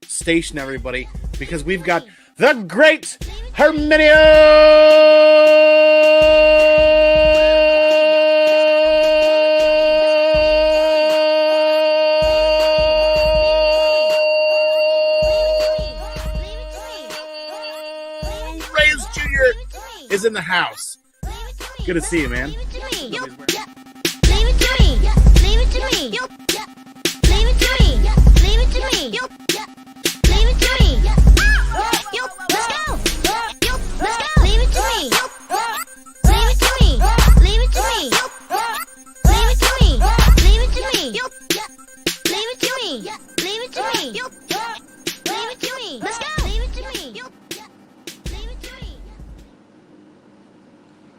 station everybody, because we've got the great Herminio. Reyes Jr. is in the house. Good to see you, man.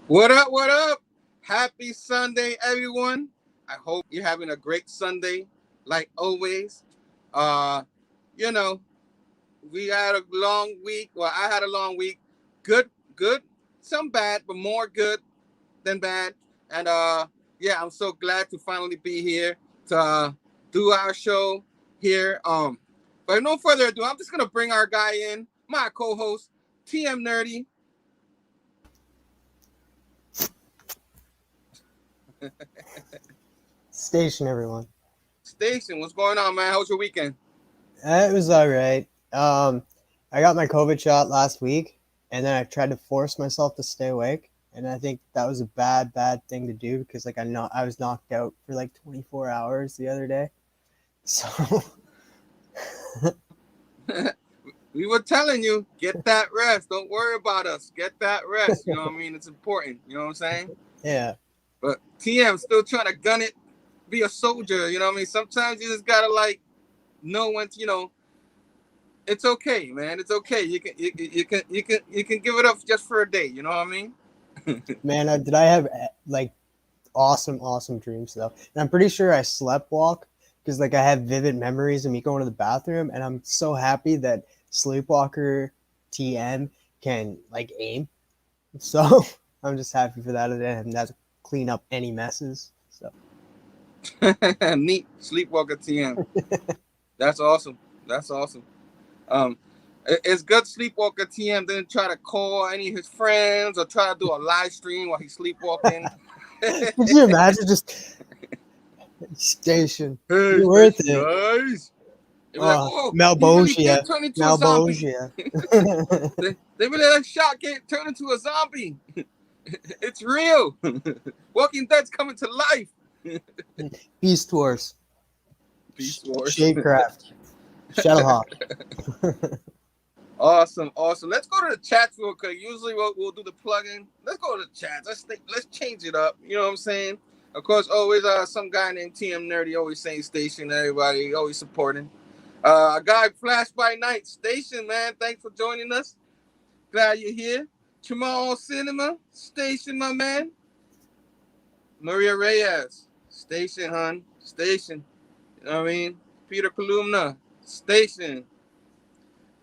What up, what up? Happy Sunday, everyone. I hope you're having a great Sunday, like always. You know, we had a long week. Well, I had a long week. Good, some bad, but more good than bad. And yeah, I'm so glad to finally be here to do our show here. But no further ado, I'm just gonna bring our guy in, my co-host, TM Nerdy. Station, everyone. Station, what's going on, man? How was your weekend? It was all right. I got my COVID shot last week, and then I tried to force myself to stay awake, and I think that was a bad thing to do because I was knocked out for like 24 hours the other day. So we were telling you, get that rest. Don't worry about us. Get that rest. You know what I mean? It's important. You know what I'm saying? Yeah. But TM still trying to gun it, be a soldier. You know what I mean? Sometimes you just gotta know when to, it's okay, man. It's okay. You can give it up just for a day. You know what I mean? Man, did I have awesome dreams though? And I'm pretty sure I sleptwalk because I have vivid memories of me going to the bathroom, and I'm so happy that Sleepwalker TM can aim. So I'm just happy for that, and that's clean up any messes. So neat. Sleepwalker TM. That's awesome. It's good Sleepwalker TM didn't try to call any of his friends or try to do a live stream while he's sleepwalking. Could you imagine just station? Hey, you're worth it, guys. Malbosia. They really let shot can't turn into a zombie. It's real. Walking Dead's coming to life. Beast Wars. Shadecraft. Shadowhawk. Awesome. Let's go to the chats real quick. Usually we'll do the plug-in. Let's go to the chats. Let's change it up. You know what I'm saying? Of course, always some guy named TM Nerdy always saying station. Everybody always supporting. A guy Flash by Night station, man. Thanks for joining us. Glad you're here. Chamorro Cinema station, my man. Maria Reyes station, hun. Station. You know what I mean? Peter Columna station.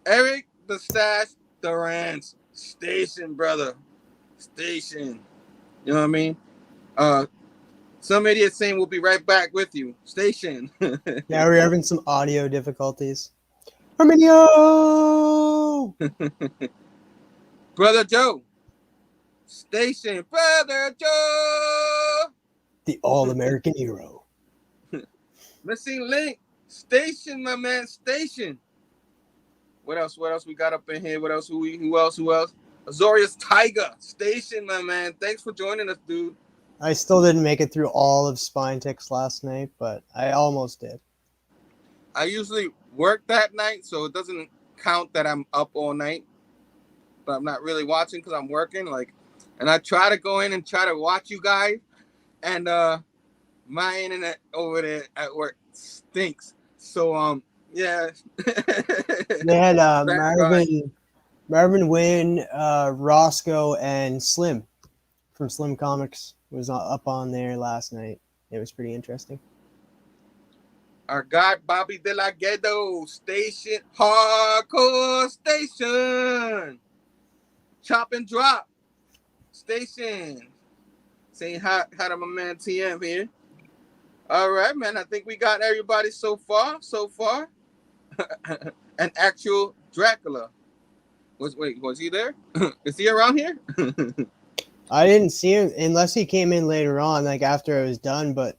Eric the Stash Durant station, brother. Station. You know what I mean? Some idiot saying we'll be right back with you. Station. Yeah, we're having some audio difficulties. Herminio! Brother Joe. Station. Brother Joe. The all-American hero. Missing link. Station, my man. Station. What else we got up in here? What else? Who else? Azorius Tiger. Station, my man. Thanks for joining us, dude. I still didn't make it through all of Spine Ticks last night, but I almost did. I usually work that night, so it doesn't count that I'm up all night. But I'm not really watching because I'm working. And I try to go in and try to watch you guys, and my internet over there at work stinks. So yeah. They had Marvin Wynn, Roscoe, and Slim from Slim Comics was up on there last night. It was pretty interesting. Our guy Bobby De La Ghetto station, hardcore station, chop and drop station. Saying hi to my man TM here. All right, man. I think we got everybody so far. an actual Dracula. Was he there? Is he around here? I didn't see him unless he came in later on, like after it was done. Because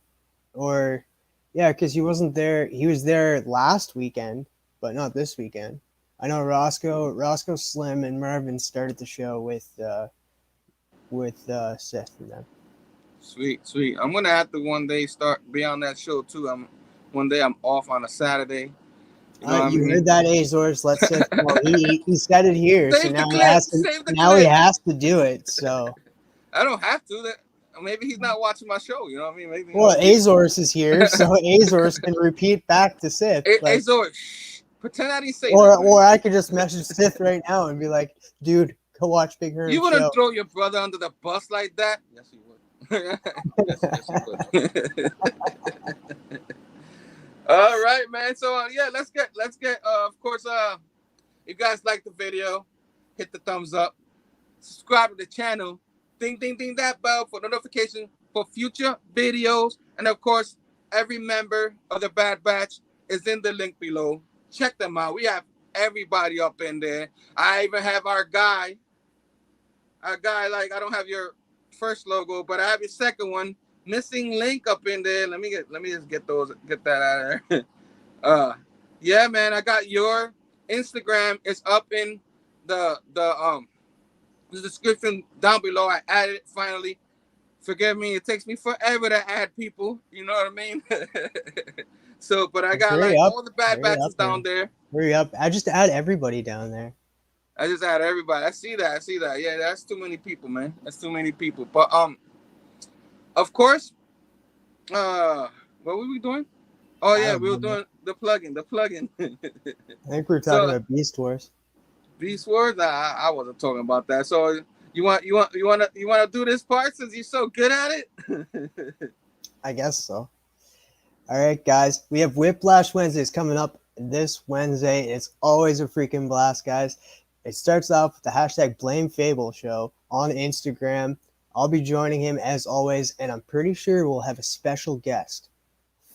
he wasn't there. He was there last weekend, but not this weekend. I know Roscoe Slim, and Marvin started the show with Seth and them. Sweet. I'm gonna have to one day be on that show too. One day I'm off on a Saturday. You heard that, Azores? Let's say he said it here, Save so the now clip. he has Save to. the Now clip. he has to do it. So I don't have to. Maybe he's not watching my show. You know what I mean? Maybe. well, Azores is here, so Azores can repeat back to Sith. Azores, pretend I didn't say or that. Or I could just message Sith right now and be like, "Dude, go watch Big Herm." You wouldn't throw your brother under the bus like that. Yes, you would. yes, you would. All right, man. So let's get. Of course, if you guys like the video, hit the thumbs up, subscribe to the channel, ding that bell for notification for future videos, and of course, every member of the Bad Batch is in the link below. Check them out. We have everybody up in there. I even have our guy. Like, I don't have your first logo, but I have your second one. Missing link up in there. Let me just get that out of there. Yeah, man, I got your Instagram. It's up in the description down below. I added it finally. Forgive me, it takes me forever to add people. You know what I mean? So, but I got all the Bad Batches down there. Hurry up! I just add everybody down there. I just add everybody. I see that. Yeah, that's too many people, man. That's too many people. But of course, what were we doing? Oh yeah, we were doing the plugin. I think we were talking about Beast Wars. Beast Wars? I wasn't talking about that. So you want to do this part since you're so good at it? I guess so. All right, guys, we have Whiplash Wednesdays coming up this Wednesday. It's always a freaking blast, guys. It starts off with the hashtag Blame Phable show on Instagram. I'll be joining him as always, and I'm pretty sure we'll have a special guest,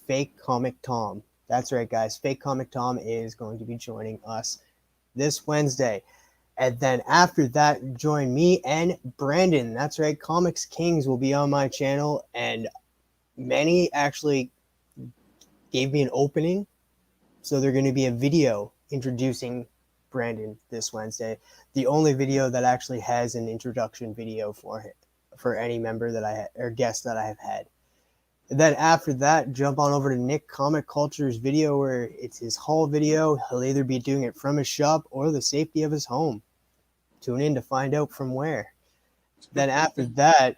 Fake Comic Tom. That's right, guys. Fake Comic Tom is going to be joining us this Wednesday. And then after that, join me and Brandon. That's right. Comics Kings will be on my channel, and many actually gave me an opening. So they're going to be a video introducing Brandon this Wednesday. The only video that actually has an introduction video for any member that I had or guest that I have had. And then after that, jump on over to Nick Comic Culture's video where it's his haul video. He'll either be doing it from his shop or the safety of his home. Tune in to find out from where. Then after that,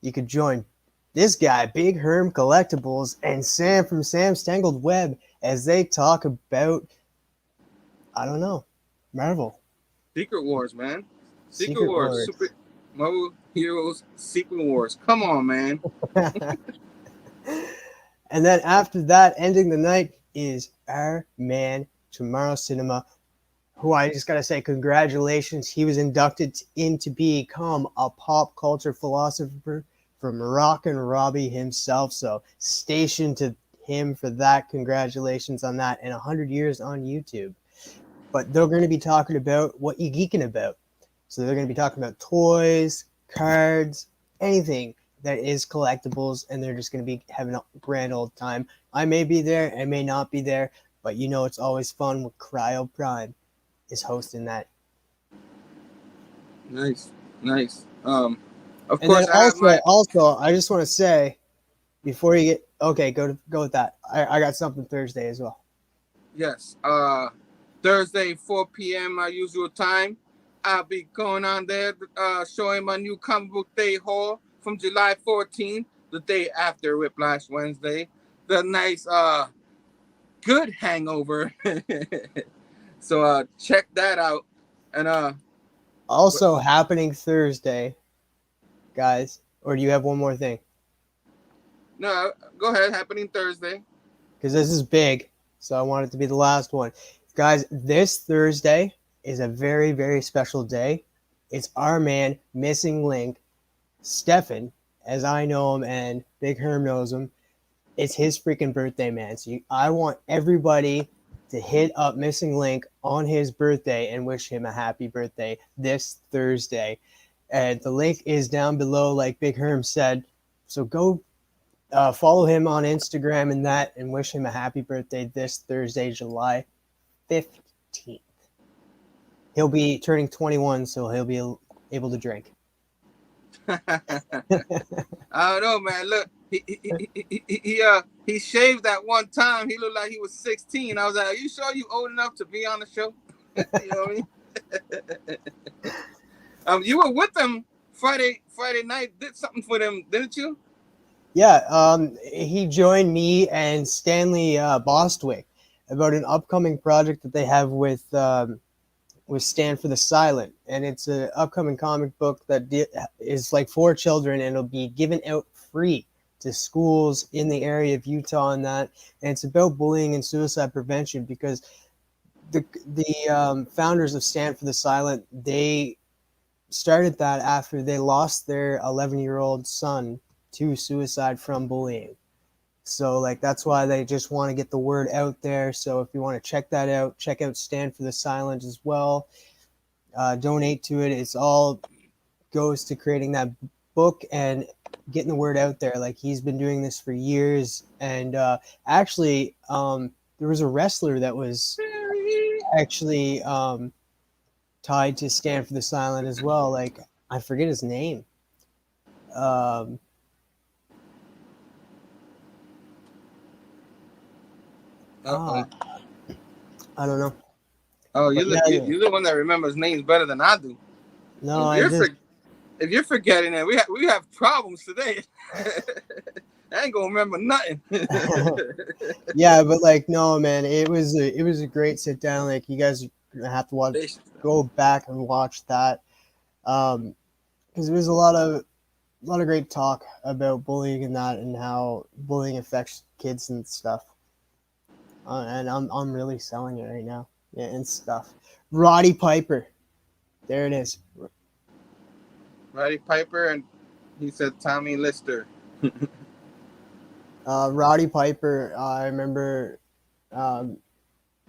you could join this guy, Big Herm Collectibles, and Sam from Sam's Tangled Web as they talk about, I don't know, Marvel. Secret Wars, man. Secret Wars. Super Marvel Heroes Secret Wars. Come on, man. And then after that, ending the night is our man, Chamorro Cinema, who I just got to say congratulations. He was inducted in to become a pop culture philosopher from Rockin' Robbie himself. So station to him for that. Congratulations on that. And 100 years on YouTube. But they're going to be talking about what you geeking about. So they're going to be talking about toys, cards, anything that is collectibles, and they're just going to be having a grand old time. I may be there, I may not be there, but you know it's always fun with Cryo Prime is hosting that. Nice. Of and course, also, I just want to say before you get go with that. I got something Thursday as well. Yes, Thursday 4 p.m. our usual time. I'll be going on there, showing my new comic book day haul from July 14th, the day after Whiplash Wednesday. The nice, good hangover. So check that out. And also happening Thursday, guys. Or do you have one more thing? No, go ahead. Happening Thursday. Because this is big, so I want it to be the last one. Guys, this Thursday is a very, very special day. It's our man, Missing Link, Stefan, as I know him and Big Herm knows him. It's his freaking birthday, man. So I want everybody to hit up Missing Link on his birthday and wish him a happy birthday this Thursday. And the link is down below, like Big Herm said. So go follow him on Instagram and wish him a happy birthday this Thursday, July 15th. He'll be turning 21, so he'll be able to drink. I don't know, man. Look, he shaved that one time. He looked like he was 16. I was like, "Are you sure you old enough to be on the show?" You know what I mean? You were with him Friday night. Did something for them, didn't you? Yeah. He joined me and Stanley Bostwick about an upcoming project that they have with Stand for the Silent, and it's an upcoming comic book that is like for children, and it'll be given out free to schools in the area of Utah and that. And it's about bullying and suicide prevention, because the founders of Stand for the Silent, they started that after they lost their 11-year-old son to suicide from bullying. So like that's why they just want to get the word out there. So if you want to check that out, check out Stand for the Silent as well. Donate to it. It's all goes to creating that book and getting the word out there. Like he's been doing this for years. And actually, there was a wrestler that was actually tied to Stand for the Silent as well. Like I forget his name. I don't know. Oh, you're But you're the one that remembers names better than I do. No, If you're forgetting it, we have problems today. I ain't gonna remember nothing. Yeah, but like no, man, it was a great sit down. Like you guys are gonna have to go back and watch that, because there was a lot of great talk about bullying and that, and how bullying affects kids and stuff. And I'm really selling it right now. Yeah, and stuff. Roddy Piper, there it is. Roddy Piper, and he said Tommy Lister. Roddy Piper, I remember,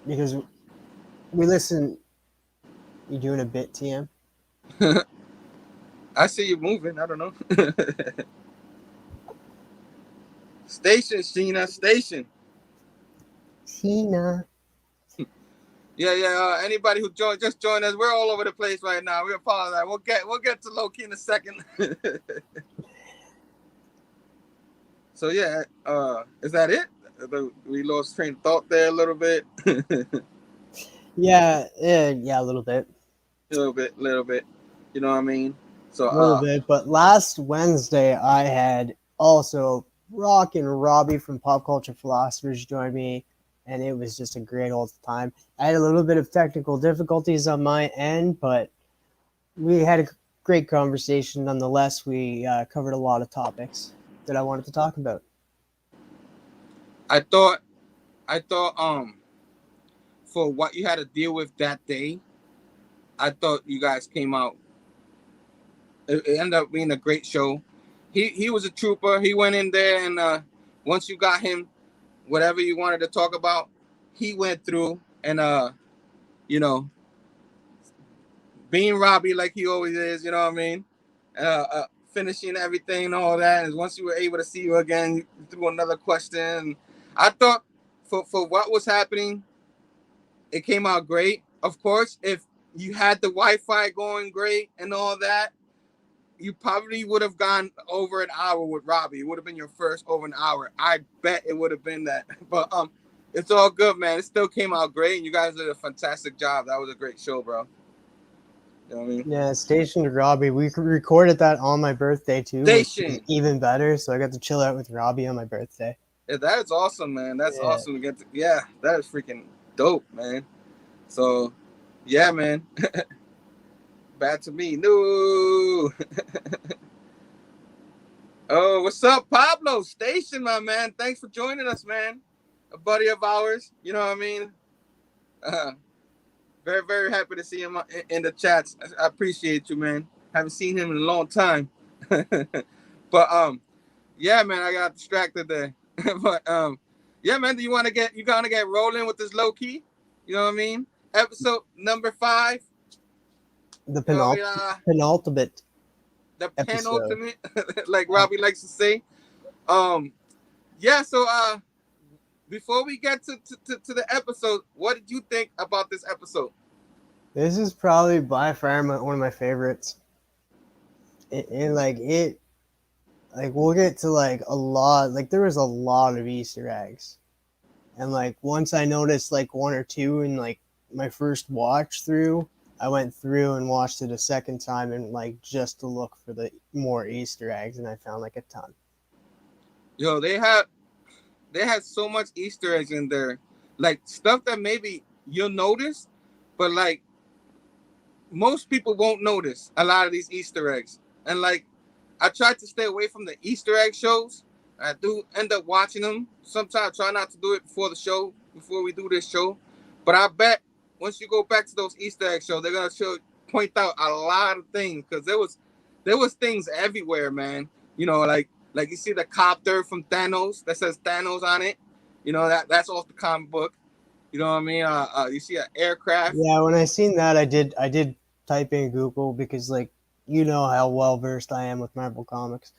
because we listen. You doing a bit, TM? I see you moving. I don't know. Station, Sheena, station. Sheena. Yeah. Anybody who just joined us, we're all over the place right now. We apologize. We'll get to Loki in a second. So yeah, is that it? We lost train of thought there a little bit. Yeah, a little bit. Little bit. You know what I mean? So A little bit. But last Wednesday, I had also Rockin' Robbie from Pop Culture Philosophers join me, and it was just a great old time. I had a little bit of technical difficulties on my end, but we had a great conversation nonetheless. We covered a lot of topics that I wanted to talk about. I thought for what you had to deal with that day, I thought you guys came out. It ended up being a great show. He was a trooper. He went in there, and once you got him, whatever you wanted to talk about, he went through, and you know, being Robbie like he always is, you know what I mean? Finishing everything and all that. And once you were able to see you again, you threw another question. I thought for what was happening, it came out great. Of course, if you had the Wi-Fi going great and all that, you probably would have gone over an hour with Robbie. It would have been your first over an hour. I bet it would have been that. But it's all good, man. It still came out great, and you guys did a fantastic job. That was a great show, bro. You know what I mean? Yeah, Station to Robbie. We recorded that on my birthday too. Station. Even better. So I got to chill out with Robbie on my birthday. Yeah, that is awesome, man. That's awesome to get to. Yeah, that is freaking dope, man. So, yeah, man. Back to me. No. Oh, what's up, Pablo? Station, my man. Thanks for joining us, man. A buddy of ours. You know what I mean? Very, very happy to see him in the chats. I appreciate you, man. Haven't seen him in a long time. But yeah, man, I got distracted there. But yeah, man, you gonna get rolling with this Loki? You know what I mean? Episode number 5. The You know, penultimate the episode. penultimate, like Robbie likes to say. Yeah. So before we get to the episode, what did you think about this episode? This is probably by far one of my favorites. And like we'll get to like a lot. Like there was a lot of Easter eggs, and like once I noticed like one or two in like my first watch through, I went through and watched it a second time and like just to look for the more Easter eggs, and I found like a ton. Yo, they had so much Easter eggs in there, like stuff that maybe you'll notice, but like most people won't notice a lot of these Easter eggs. And like I try to stay away from the Easter egg shows. I do end up watching them. Sometimes I try not to do it before the show, before we do this show. But I bet once you go back to those Easter egg shows, they're gonna point out a lot of things because there was things everywhere, man. You know, like you see the copter from Thanos that says Thanos on it. You know that's off the comic book. You know what I mean? You see an aircraft. Yeah, when I seen that, I did type in Google because like you know how well versed I am with Marvel comics.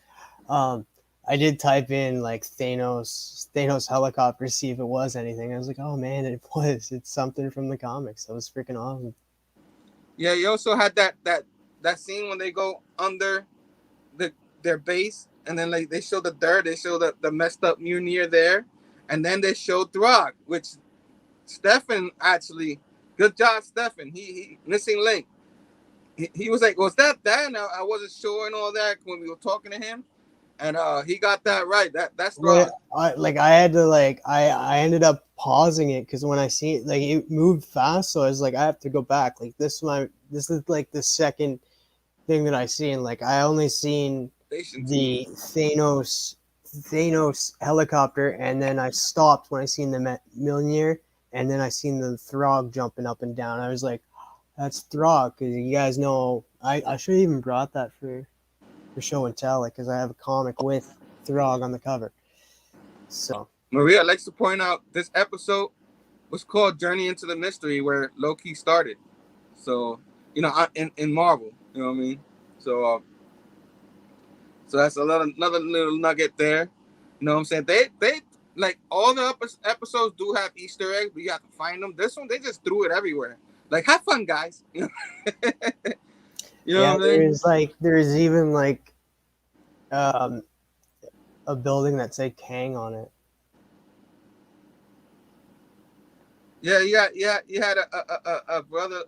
Um, I did type in like Thanos helicopter, see if it was anything. I was like, oh man, it was. It's something from the comics. That was freaking awesome. Yeah, you also had that scene when they go under their base, and then like they show the dirt, they show the messed up Mjolnir there, and then they show Throg, which Stefan actually, good job, Stefan. He missing link. He was like, was that? And I wasn't sure and all that when we were talking to him, and he got that right. That's Throg. I had to I ended up pausing it because when I see it, like it moved fast, so I was like, I have to go back. Like this is like the second thing that I seen. Like I only seen the Thanos helicopter, and then I stopped when I seen the Mjolnir, and then I seen the Throg jumping up and down. I was like, that's Throg, because you guys know I should have even brought that for show and tell, like because I have a comic with Throg on the cover. So Maria likes to point out this episode was called Journey into the Mystery, where Loki started. So you know, in Marvel, you know what I mean. So that's another little nugget there. You know what I'm saying? They like all the episodes do have Easter eggs, but you have to find them. This one they just threw it everywhere. Like have fun, guys. You know yeah, what I mean? there's even like a building that said Kang on it. Yeah, you had a brother.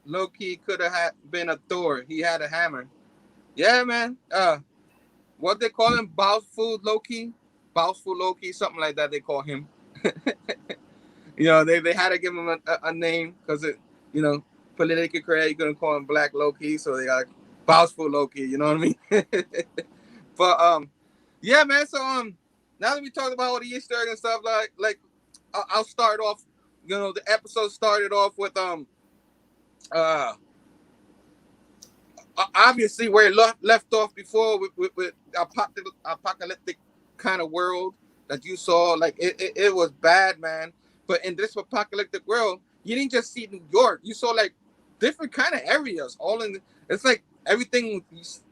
Loki could have been a Thor. He had a hammer. Yeah, man. What they call him? Bountiful Loki, something like that. They call him. You know, they had to give him a name because it, you know, politically correct. You couldn't call him Black Loki, so they got Bountiful Loki. You know what I mean? But yeah, man. So now that we talked about all the Easter eggs and stuff, like I'll start off. You know, the episode started off with obviously where it left off before with apocalyptic kind of world that you saw. Like it was bad, man. But in this apocalyptic world, you didn't just see New York. You saw like different kind of areas. It's like everything.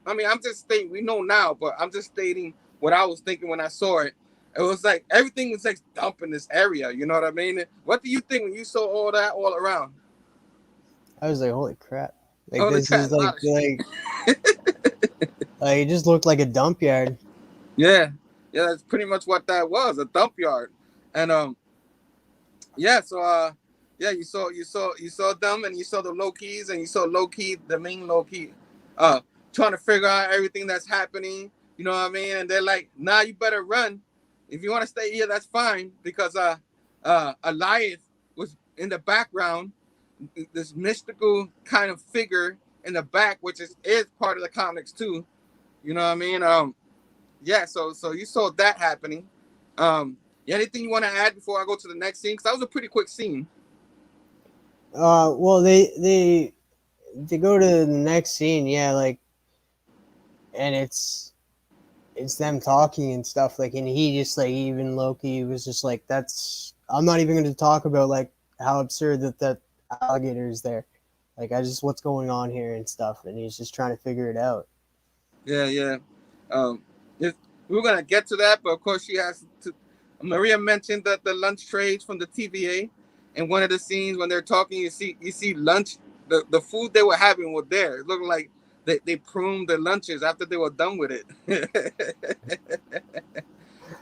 I mean, I'm just stating, we know now, but I'm just stating what I was thinking when I saw it. It was like everything was like dumped in this area. You know what I mean? What do you think when you saw all that all around? I was like, holy crap! Like Holy this crap, is like it just looked like a dump yard. Yeah, that's pretty much what that was, a dump yard. And yeah, so yeah, you saw them, and you saw the Lokis, and you saw Loki, the main Loki, trying to figure out everything that's happening. You know what I mean? And they're like, nah, you better run. If you want to stay here, that's fine, because Elias was in the background, this mystical kind of figure in the back, which is part of the comics too. You know what I mean? Yeah, so you saw that happening. Anything you want to add before I go to the next scene? Because that was a pretty quick scene. Well, they go to the next scene, yeah, like, and it's them talking and stuff, like, and he just like, even Loki was just like, I'm not even going to talk about like how absurd that alligator is there. Like, what's going on here and stuff, and he's just trying to figure it out. Yeah, yeah. Um, if, we are gonna get to that, but of course she has to. Maria mentioned that the lunch trades from the TVA, and one of the scenes when they're talking, you see lunch, the food they were having was there. It looked like they pruned the lunches after they were done with it.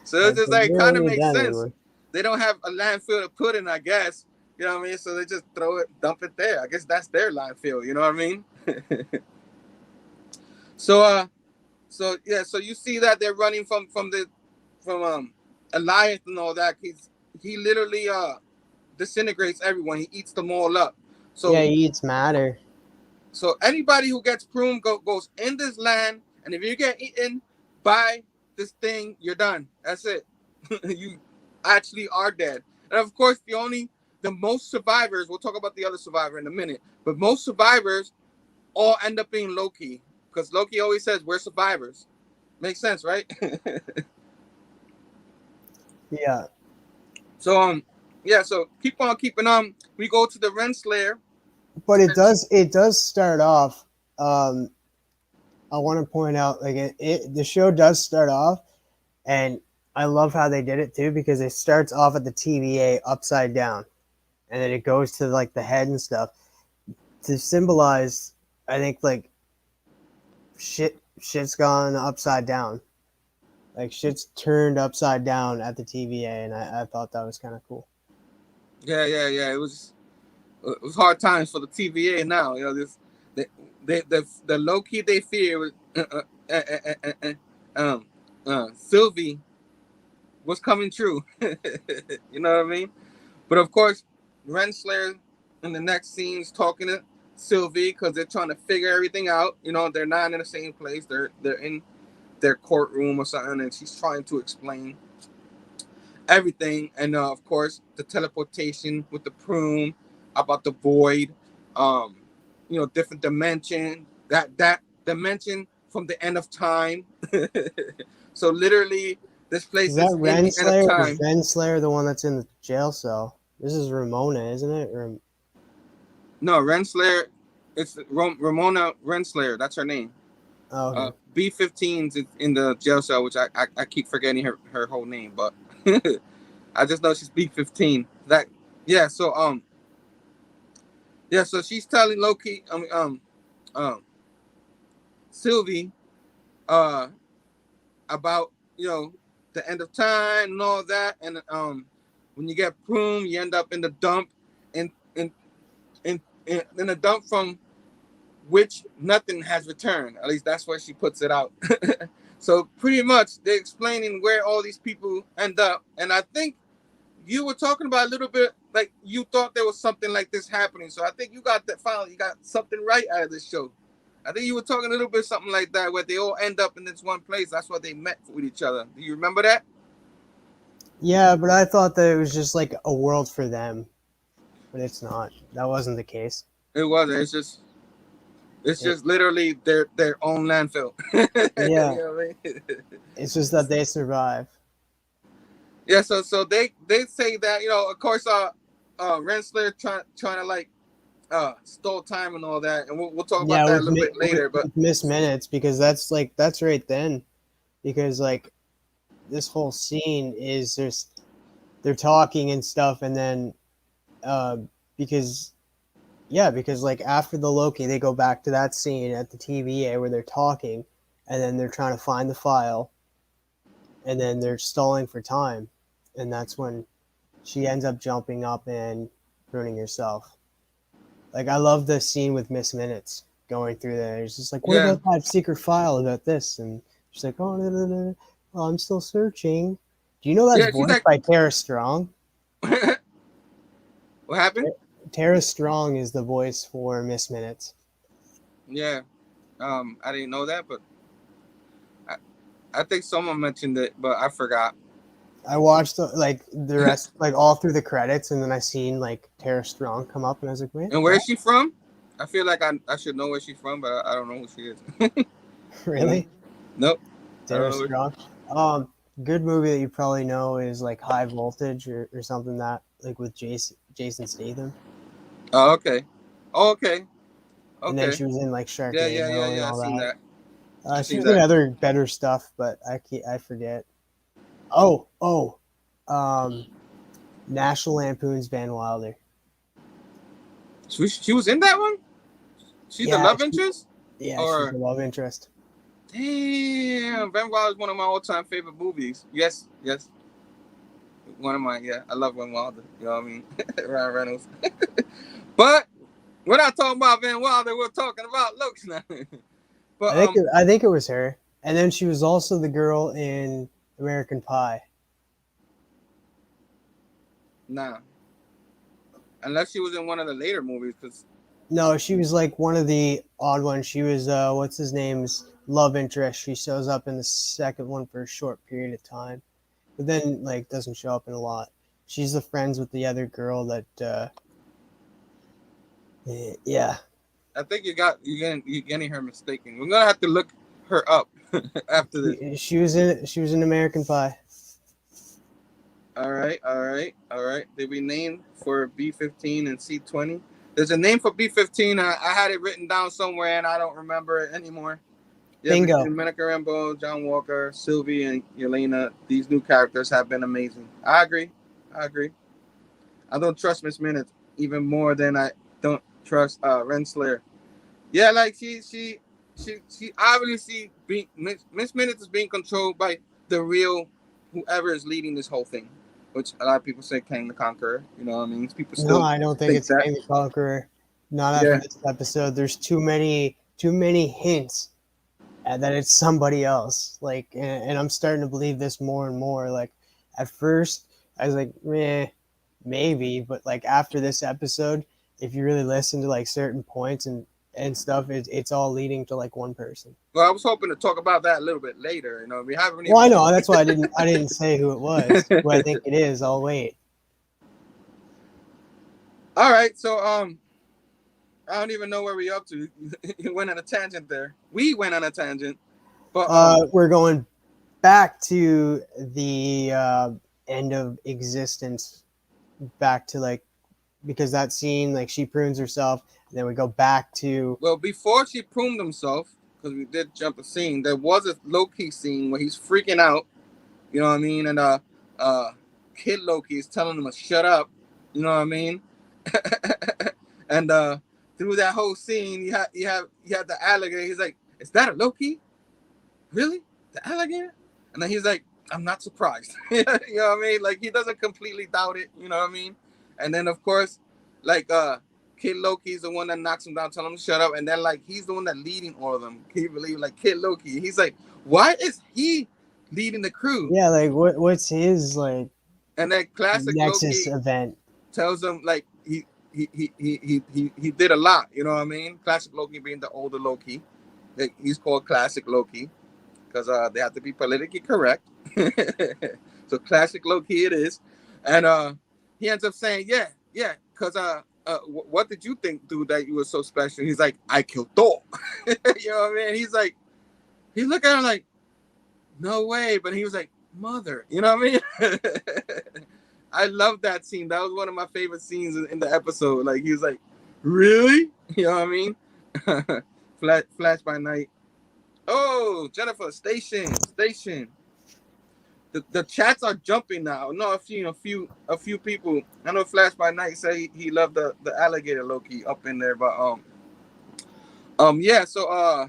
So it's Like, just they like don't kind of need makes that sense. anymore. They don't have a landfill to put in, I guess. You know what I mean? So they just throw it, dump it there. I guess that's their landfill. You know what I mean? So so yeah, so you see that they're running from Elias and all that. He literally disintegrates everyone. He eats them all up. Yeah, So he eats matter. so anybody who gets pruned goes in this land, and if you get eaten by this thing, you're done. That's it. You actually are dead. And of course, the most survivors. We'll talk about the other survivor in a minute, but most survivors all end up being Loki because Loki always says we're survivors. Makes sense, right? Yeah, So yeah. So keep on keeping on. We go to the Renslayer. but it does start off. Um, I want to point out, like, the show does start off, and I love how they did it too, because it starts off at the TVA upside down, and then it goes to like the head and stuff to symbolize. I think, like, shit's gone upside down. Like, shit's turned upside down at the TVA, and I thought that was kind of cool. Yeah, yeah, yeah. It was hard times for the TVA now. You know this. The Loki they fear was Sylvie was coming true. You know what I mean? But of course, Renslayer in the next scene's talking to Sylvie because they're trying to figure everything out. You know, they're not in the same place. They're in their courtroom or something, and she's trying to explain everything. And of course, the teleportation with the prune about the void, um, different dimension. That dimension from the end of time. So literally, this Is place that is in the end of Renslayer? Is time. Renslayer the one that's in the jail cell? This is Ramona, isn't it? No, Renslayer. It's Ramona Renslayer. That's her name. Oh, okay. B-15's in the jail cell, which I keep forgetting her whole name, but I just know she's B-15. That yeah. So yeah. So she's telling Loki um Sylvie uh about the end of time and all that, and when you get pruned, you end up in the dump, and in a dump from which nothing has returned. At least that's where she puts it out. So pretty much they're explaining where all these people end up. And I think you were talking about a little bit like you thought there was something like this happening. So I think you got that finally, you got something right out of this show. I think you were talking a little bit something like that where they all end up in this one place. That's where they met with each other. Do you remember that? Yeah, but I thought that it was just like a world for them, but it's not. That wasn't the case. It wasn't. It's It, just literally their own landfill. You yeah, know what I mean? it's just that they survive. Yeah, so they say that of course Renslayer trying to like stole time and all that, and we'll talk about Yeah, that a little bit later. But with Miss Minutes, because that's right then, because like this whole scene is just they're talking and stuff, and then uh, because because like after the Loki, they go back to that scene at the TVA where they're talking, and then they're trying to find the file, and then they're stalling for time, and that's when she ends up jumping up and ruining herself. Like, I love the scene with Miss Minutes going through there. It's just like, what yeah, about that secret file about this? And she's like, oh, no, no, no. Oh, I'm still searching. Do you know that's yeah, she's voiced like, by Tara Strong? what happened? Tara Strong is the voice for Miss Minutes. Yeah, I didn't know that, but I, I think someone mentioned it, but I forgot. I watched like the rest, like all through the credits, and then I seen like Tara Strong come up, and I was like, wait, And where what? is she from? I feel like I should know where she's from, but I don't know who she is. Really? Nope, I don't Tara know. Strong. Um, Good movie that you probably know is like High Voltage or something like with Jason Statham. Oh, okay. Okay. And then Okay. she was in like Sharknado and I all seen that. that. I She seen was in that. other better stuff, but I forget. Oh, um, National Lampoon's Van Wilder. She was in that one? She's the Yeah, love interest? she's the Or love interest. damn, Van Wilder is one of my all-time favorite movies. Yes. One of mine, yeah. I love Van Wilder. You know what I mean? Ryan Reynolds. But we're not talking about Van Wilder, we're talking about Loki now. But I think it was her, and then she was also the girl in American Pie. nah. Unless she was in one of the later movies, because No, she was like one of the odd ones. She was what's his name's love interest. She shows up in the second one for a short period of time, but then like doesn't show up in a lot. She's the friends with the other girl that yeah. I think you're getting her mistaken. We're gonna have to look her up after this. She was in American Pie. All right. Did we name for B-15 and C-20? There's a name for B-15. I had it written down somewhere and I don't remember it anymore. Yeah, Bingo. between Monica Rambeau, John Walker, Sylvie, and Yelena, these new characters have been amazing. I agree. I don't trust Miss Minutes even more than I don't trust Renslayer. Yeah, like she obviously being Miss Minutes is being controlled by the real whoever is leading this whole thing, which a lot of people say Kang the Conqueror. You know what I mean? People No, still I don't think think it's that. Kang the Conqueror. Not after Yeah. this episode. There's too many hints that it's somebody else. Like, and I'm starting to believe this more and more. Like, at first I was like, maybe, but like after this episode, if you really listen to like certain points and stuff, it's all leading to like one person. Well, I was hoping to talk about that a little bit later. You know, we haven't even. Well, I know that's why I didn't say who it was. Who I think it is. I'll wait. All right, so I don't even know where we're up to. You went on a tangent there. We went on a tangent, but We're going back to the end of existence, back to like because that scene like she prunes herself, and then we go back to well, before she pruned himself, because we did jump a scene, there was a Loki scene where he's freaking out. You know what I mean? And Kid Loki is telling him to shut up. You know what I mean? And through that whole scene, you have the alligator. He's like, "Is that a Loki? Really? The alligator?" And then he's like, "I'm not surprised." You know what I mean? Like he doesn't completely doubt it. You know what I mean? And then of course, like Kid Loki's the one that knocks him down, telling him to shut up. And then like he's the one that leading all of them. Can you believe like Kid Loki? He's like, why is he leading the crew? yeah, like what's his like And then classic Nexus Loki event? tells him like he did a lot. You know what I mean? Classic Loki being the older Loki. He's called Classic Loki because they have to be politically correct. So Classic Loki it is. And he ends up saying, yeah, because what did you think, dude, that you were so special? He's like, I killed Thor. You know what I mean? He's like, he looked at him like, no way. But he was like, mother. You know what I mean? I love that scene. That was one of my favorite scenes in the episode. Like, he was like, really? You know what I mean? Flash by night. Oh, Jennifer, station. The chats are jumping now. No, I've seen a few people. I know Flash by Night say he loved the alligator Loki up in there, but yeah. So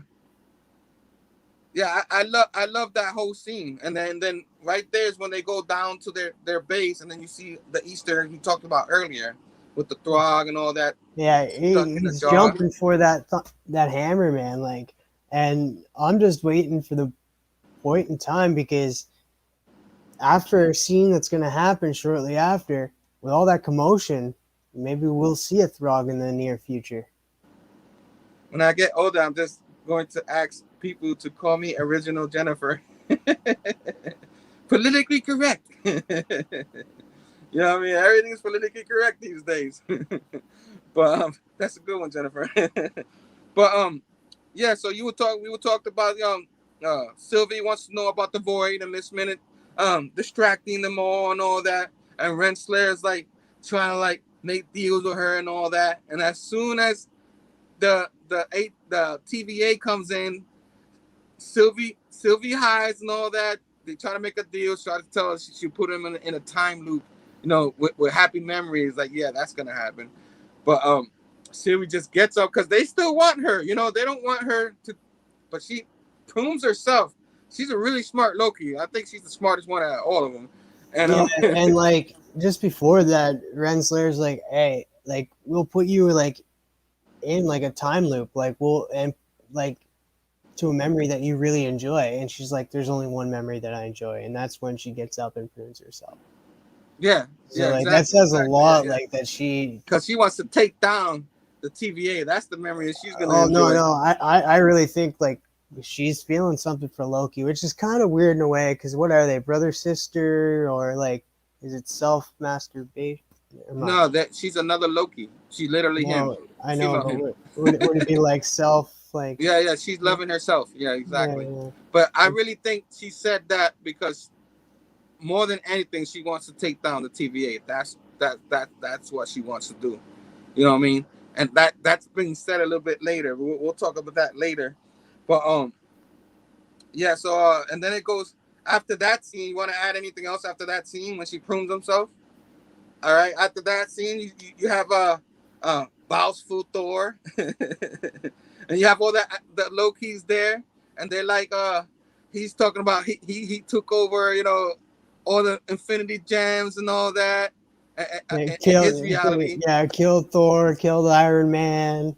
yeah, I love that whole scene, and then right there is when they go down to their base, and then you see the Easter he talked about earlier with the Throg and all that. Yeah, Stuck in the he's jar. jumping for that hammer, man. Like, and I'm just waiting for the point in time because after a scene that's going to happen shortly after, with all that commotion, maybe we'll see a Throg in the near future. When I get older, I'm just going to ask people to call me Original Jennifer. Politically correct. You know what I mean? Everything's politically correct these days. But that's a good one, Jennifer. But yeah. So we were talking about Sylvie wants to know about the void and Miss Minute distracting them all and all that. And Renslayer's like, trying to like make deals with her and all that. And as soon as the TVA comes in, Sylvie hides and all that. They try to make a deal, try to tell her she put him in a time loop, with happy memories. Like, yeah, that's gonna happen. But Sylvie just gets up because they still want her. They don't want her to, but she proves herself. She's a really smart Loki. I think she's the smartest one out of all of them. And Yeah, and like just before that, Renslayer's like, "Hey, like we'll put you like in like a time loop, like like to a memory that you really enjoy." And she's like, "There's only one memory that I enjoy," and that's when she gets up and proves herself. yeah, So like exactly, that says a lot, yeah. like that she. Because she wants to take down the TVA. That's the memory that she's gonna Oh enjoy. no, I really think like she's feeling something for Loki, which is kind of weird in a way, because what are they, brother sister, or like is it self masturbation? No, that she's another Loki. She's literally him. No, I She know, love but him. would it be like self like? Yeah, she's loving herself. Yeah, Yeah, exactly. yeah. But I really think she said that because more than anything, she wants to take down the TVA. That's what she wants to do. You know what I mean? And that's being said a little bit later. We'll talk about that later. But yeah. So and then it goes after that scene. You want to add anything else after that scene when she prunes himself? All right. After that scene, you have Balsful Thor, and you have all the Lokis there, and they're like, he's talking about he took over, all the Infinity Gems and all that, Yeah, in his reality. killed Thor, killed Iron Man.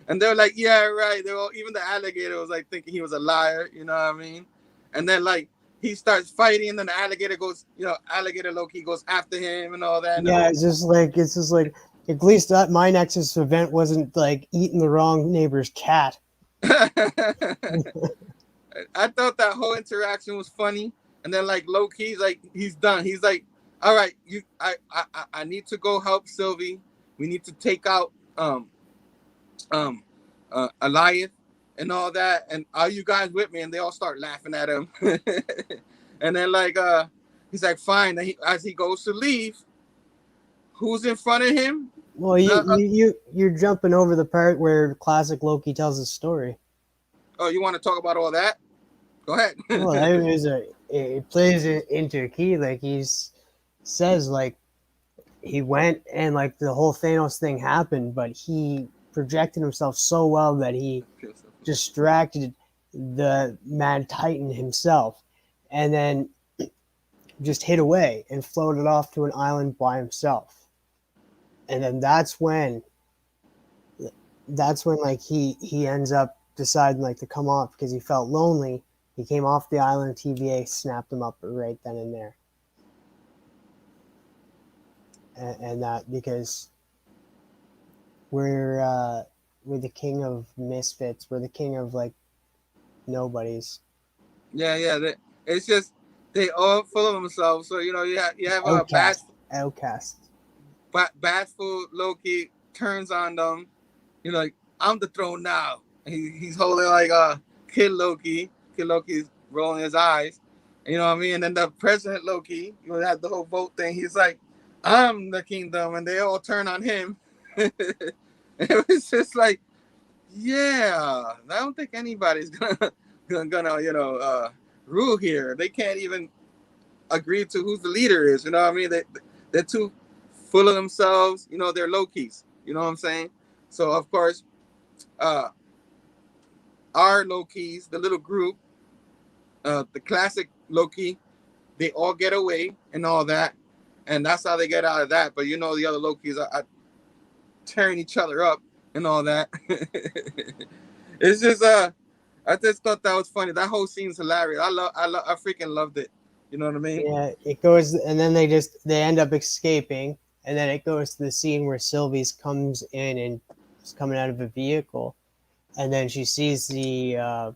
And they're like, yeah, right. They all, even the alligator was like thinking he was a liar, you know what I mean? And then like he starts fighting, and then the alligator goes, alligator Loki goes after him and all that. And Yeah, it's just like at least that my Nexus event wasn't like eating the wrong neighbor's cat. I thought that whole interaction was funny. And then like Loki's like he's done. He's like, all right, I need to go help Sylvie. We need to take out Elias and all that. And are you guys with me? And they all start laughing at him. And then like he's like, fine. And as he goes to leave, who's in front of him? Well, you're jumping over the part where classic Loki tells his story. Oh, you want to talk about all that? Go ahead. Well, it plays it into a key. Like says like he went and like the whole Thanos thing happened, but he projected himself so well that he distracted the Mad Titan himself, and then just hid away and floated off to an island by himself. And then that's when like he ends up deciding like to come off because he felt lonely. He came off the island. TVA snapped him up right then and there. And that because we're the king of misfits. We're the king of like nobodies. Yeah. It's just they all full of themselves. So you have a outcast. Bashful Loki turns on them. Like I'm the throne now. He's holding like Kid Loki. Kid Loki's rolling his eyes. You know what I mean? And then the President Loki, have the whole vote thing. He's like, I'm the kingdom, and they all turn on him. It was just like, yeah, I don't think anybody's gonna rule here. They can't even agree to who the leader is. You know what I mean? They're too full of themselves. They're Lokis. You know what I'm saying? So of course, our Lokis, the little group, the classic Loki, they all get away and all that, and that's how they get out of that. But the other Lokis are tearing each other up and all that. It's just I just thought that was funny. That whole scene's hilarious. I freaking loved it. You know what I mean? Yeah, it goes, and then they end up escaping, and then it goes to the scene where Sylvie's comes in and is coming out of a vehicle, and then she sees the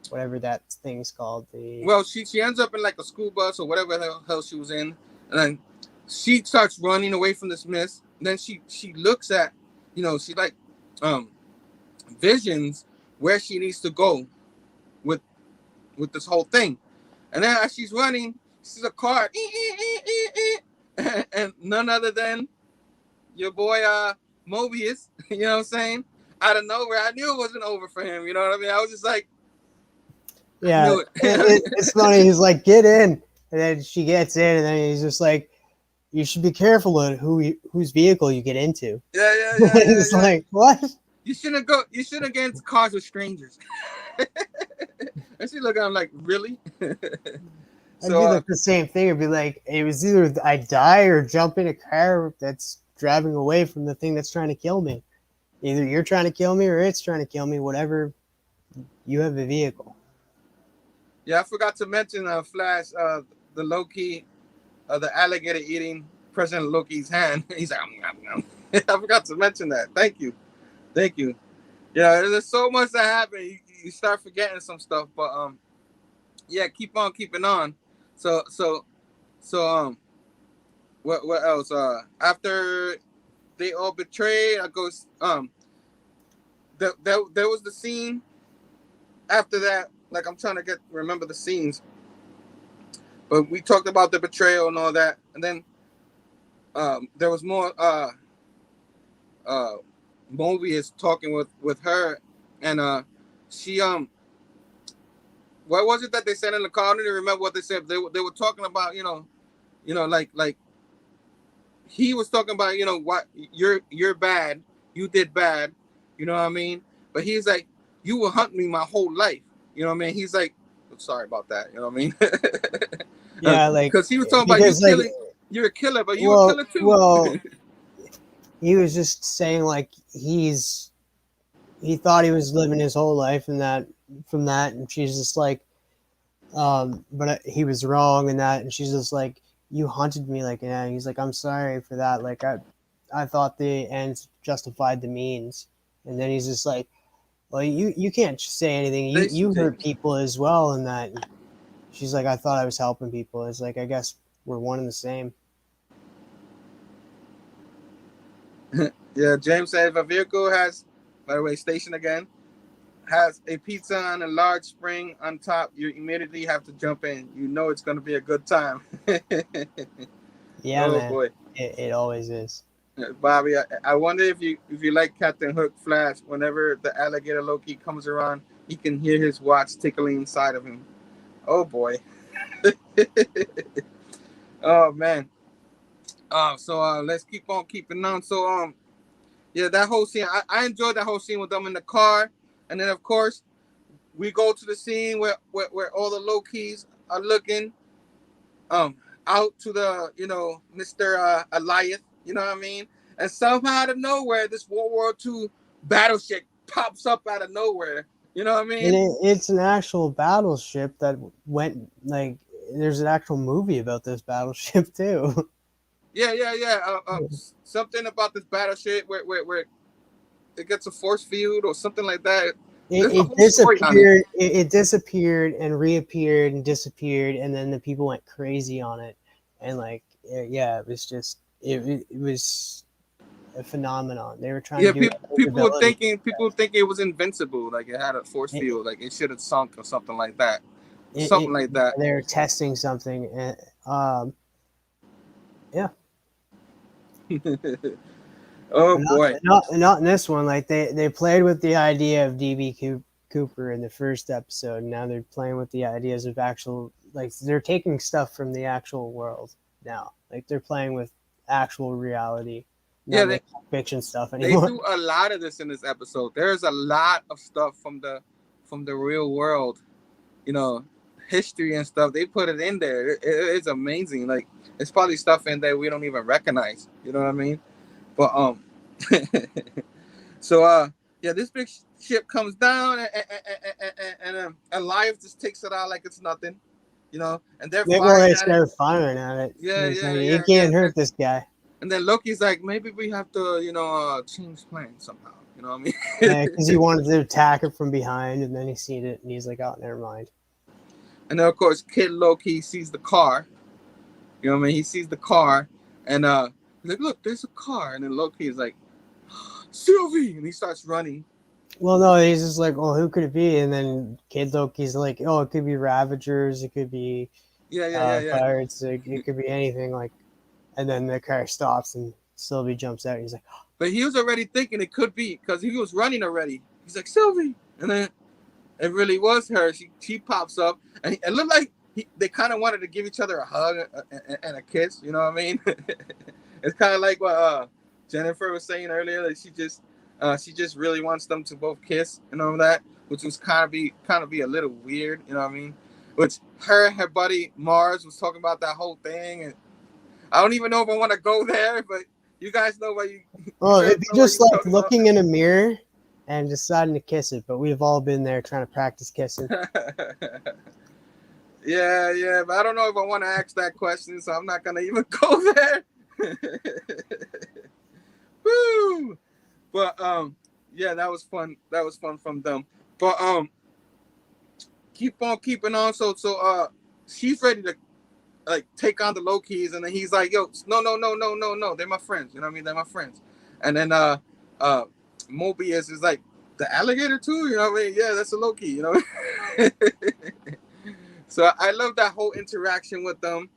whatever that thing's called. Well, she ends up in like a school bus or whatever the hell she was in, and then she starts running away from this mist. And then she looks at, she like visions where she needs to go with this whole thing. And then as she's running, she sees a car, and none other than your boy Mobius. You know what I'm saying? Out of nowhere, I knew it wasn't over for him. You know what I mean? I was just like, I Yeah, knew it. it's funny. He's like, get in, and then she gets in, and then he's just like, you should be careful of whose vehicle you get into. He's Yeah. like, what? You shouldn't go. You shouldn't get into cars with strangers. And she looked at him like, really? I'd be like the same thing. It'd be like, it was either I die or jump in a car that's driving away from the thing that's trying to kill me. Either you're trying to kill me or it's trying to kill me. Whatever, you have a vehicle. Yeah, I forgot to mention Flash, the Loki, the alligator eating President Loki's hand. He's like, I forgot to mention that. Thank you. Yeah, there's so much that happened. You start forgetting some stuff, but yeah, keep on keeping on. So what else? After they all betrayed, I goes there was the scene after that. Like I'm trying to remember the scenes, but we talked about the betrayal and all that, and then there was more Mobius talking with her, and she what was it that they said in the car? I don't even remember what they said. They were talking about like he was talking about what you're bad, you did bad, you know what I mean? But he's like, you will hunt me my whole life, you know what I mean? He's like, sorry about that, you know what I mean? Yeah, like because he was talking about you're a killer, but you a killer too. Well, he was just saying like he thought he was living his whole life and that from that, and she's just like, but he was wrong in that, and she's just like, you hunted me like, yeah. He's like, I'm sorry for that. Like I thought the ends justified the means, and then he's just like, well, you can't say anything. You hurt people as well, and that. She's like, I thought I was helping people. It's like, I guess we're one and the same. Yeah, James said if a vehicle has, by the way, station again, has a pizza on a large spring on top, you immediately have to jump in. You know it's going to be a good time. Yeah, oh man. Boy, it always is. Bobby, I wonder if you like Captain Hook Flash. Whenever the alligator Loki comes around, he can hear his watch tickling inside of him. Oh boy. Oh man. So let's keep on keeping on. So yeah, that whole scene, I enjoyed that whole scene with them in the car, and then of course we go to the scene where all the Lokis are looking out to the Mr. Elias, you know what I mean? And somehow out of nowhere, this World War II battleship pops up out of nowhere. You know what I mean? And it's an actual battleship that went like. There's an actual movie about this battleship too. Yeah. Something about this battleship where it gets a force field or something like that. It disappeared. It disappeared and reappeared and disappeared, and then the people went crazy on it, and like yeah, it was just it was a phenomenon. They were trying to do people were thinking it was invincible, like it had a force field, like it should have sunk or something like that. Like that. They were testing something, and yeah. Oh boy! Not in this one. Like they played with the idea of DB Cooper in the first episode. And now they're playing with the ideas of actual. Like they're taking stuff from the actual world now. Like they're playing with actual reality. Yeah, fiction stuff anymore. They do a lot of this in this episode. There's a lot of stuff from the real world. History and stuff. They put it in there. It's amazing. Like it's probably stuff in there we don't even recognize. You know what I mean? But so yeah, this big ship comes down and Elias just takes it out like it's nothing, and they're firing at it. Yeah. You can't hurt this guy. And then Loki's like, maybe we have to, change plans somehow. You know what I mean? Yeah, because he wanted to attack it from behind, and then he seen it, and he's like, oh, never mind. And then of course, Kid Loki sees the car. You know what I mean? He sees the car, and he's like, look, there's a car. And then Loki is like, Sylvie! And he starts running. Well, no, he's just like, oh, who could it be? And then Kid Loki's like, oh, it could be Ravagers. It could be Pirates. It could be anything. Like, And then the car stops and Sylvie jumps out. And he's like, But he was already thinking it could be because he was running already. He's like, Sylvie. And then it really was her. She pops up. And it looked like they kind of wanted to give each other a hug and a kiss. You know what I mean? It's kind of like what Jennifer was saying earlier. That she just really wants them to both kiss and all that, which was kind of be a little weird. You know what I mean? Which her buddy Mars was talking about that whole thing. And I don't even know if I want to go there, but you guys know what you. well, it'd be just like looking in a mirror and deciding to kiss it. But we've all been there trying to practice kissing. Yeah, but I don't know if I want to ask that question, so I'm not gonna even go there. Woo! But yeah, that was fun. That was fun from them. But keep on keeping on. So she's ready to like take on the Lokis, and then he's like, "Yo, no, they're my friends." You know what I mean? They're my friends. And then Mobius is like, "The alligator too?" You know what I mean? Yeah, that's a Loki. You know. So I love that whole interaction with them.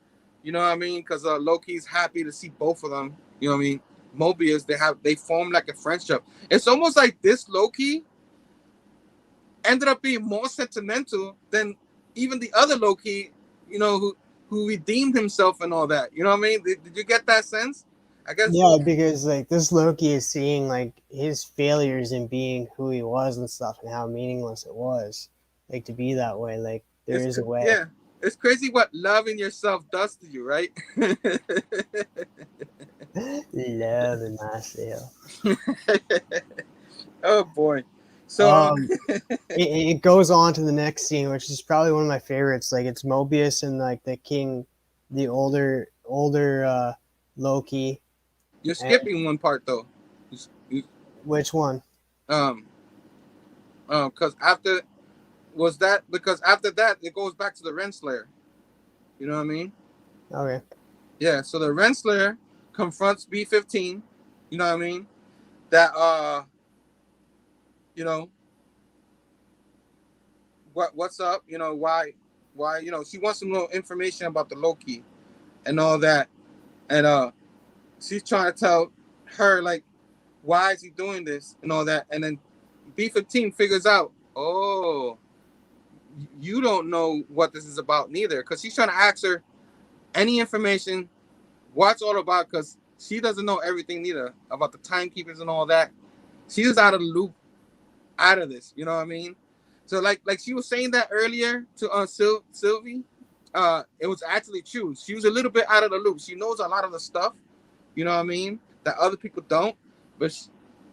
You know what I mean? Because Loki's happy to see both of them. You know what I mean? Mobius, they form like a friendship. It's almost like this Loki ended up being more sentimental than even the other Loki, you know, who redeemed himself and all that. You know what I mean? Did you get that sense? I guess. Yeah, because like this Loki is seeing like his failures in being who he was and stuff, and how meaningless it was, like to be that way. Like there is a way. Yeah, it's crazy what loving yourself does to you, right? Loving myself. Oh boy. So it goes on to the next scene, which is probably one of my favorites. Like it's Mobius and like the king, the older Loki. You're skipping one part though. Which one? Because after that it goes back to the Renslayer. You know what I mean? Okay. Yeah. So the Renslayer confronts B-15. You know what I mean? That you know, what's up? You know why? You know she wants some little information about the Loki and all that, and she's trying to tell her like why is he doing this and all that, and then B-15 figures out, oh, you don't know what this is about neither, because she's trying to ask her any information, what's all about, because she doesn't know everything neither about the timekeepers and all that. She's out of the loop, out of this. You know what I mean? So like she was saying that earlier to Sylvie, it was actually true. She was a little bit out of the loop. She knows a lot of the stuff, you know what I mean, that other people don't, but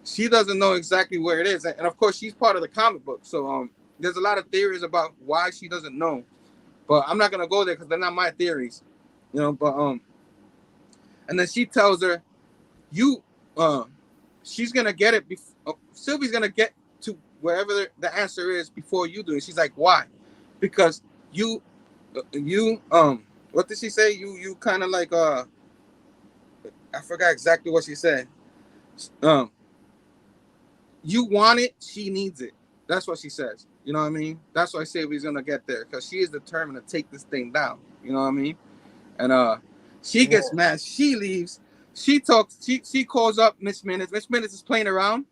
she doesn't know exactly where it is. And of course, she's part of the comic book, so there's a lot of theories about why she doesn't know, but I'm not gonna go there because they're not my theories, you know. But and then she tells her, she's gonna get it. Sylvie's gonna get to wherever the answer is before you do. And she's like, why? Because you what did she say? You kind of like I forgot exactly what she said. You want it, she needs it. That's what she says. You know what I mean? That's why Sylvie's gonna get there, because she is determined to take this thing down. You know what I mean? And she gets mad. She leaves. She talks. She calls up Miss Minutes. Miss Minutes is playing around,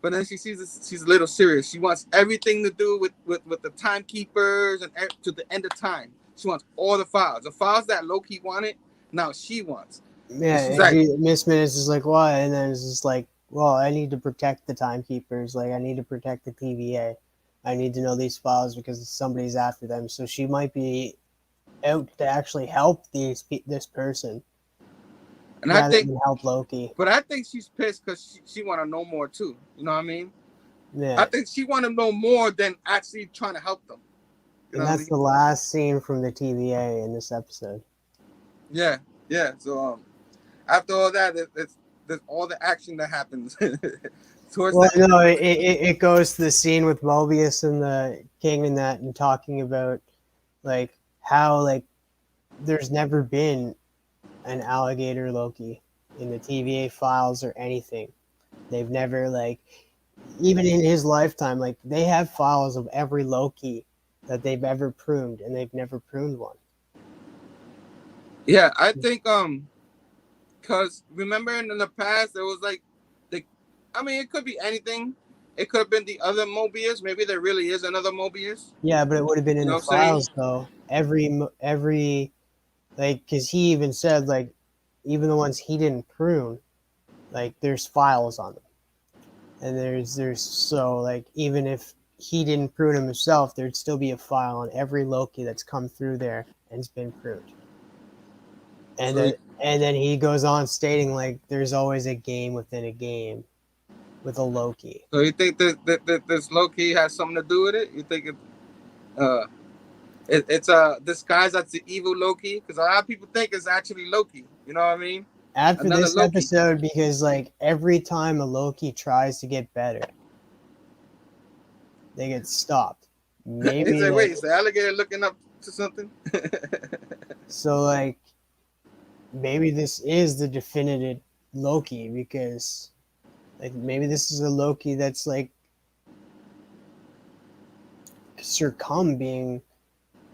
but then she sees this, she's a little serious. She wants everything to do with the timekeepers and to the end of time. She wants all the files that Loki wanted. Now she wants. Yeah, like, Miss Minutes is like, why? And then it's just like, well, I need to protect the timekeepers. Like, I need to protect the TVA. I need to know these files because somebody's after them. So she might be out to actually help this person. And I think help Loki. But I think she's pissed because she want to know more too. You know what I mean? Yeah. I think she want to know more than actually trying to help them. And that's the last scene from the TVA in this episode. Yeah. So after all that, there's all the action that happens. It goes to the scene with Mobius and the king and that, and talking about like how like there's never been an alligator Loki in the TVA files or anything. They've never, like, even in his lifetime, like they have files of every Loki that they've ever pruned, and they've never pruned one. Yeah, I think Because remember in the past, there was like, I mean, it could be anything. It could have been the other Mobius. Maybe there really is another Mobius. Yeah, but it would have been You in know the what I'm saying? files though. Every like, because he even said like, even the ones he didn't prune, like there's files on them, and there's so like even if he didn't prune them himself, there'd still be a file on every Loki that's come through there and's been pruned. And So, then he goes on stating like there's always a game within a game with a Loki. so you think that this Loki has something to do with it? You think uh, it's disguised as the evil Loki? Because a lot of people think it's actually Loki. You know what I mean? After Another this Loki. episode, because like every time a Loki tries to get better, they get stopped. Maybe Is it, like, wait, is the alligator looking up to something? so like maybe this is the definitive Loki, because like maybe this is a Loki that's like Sir being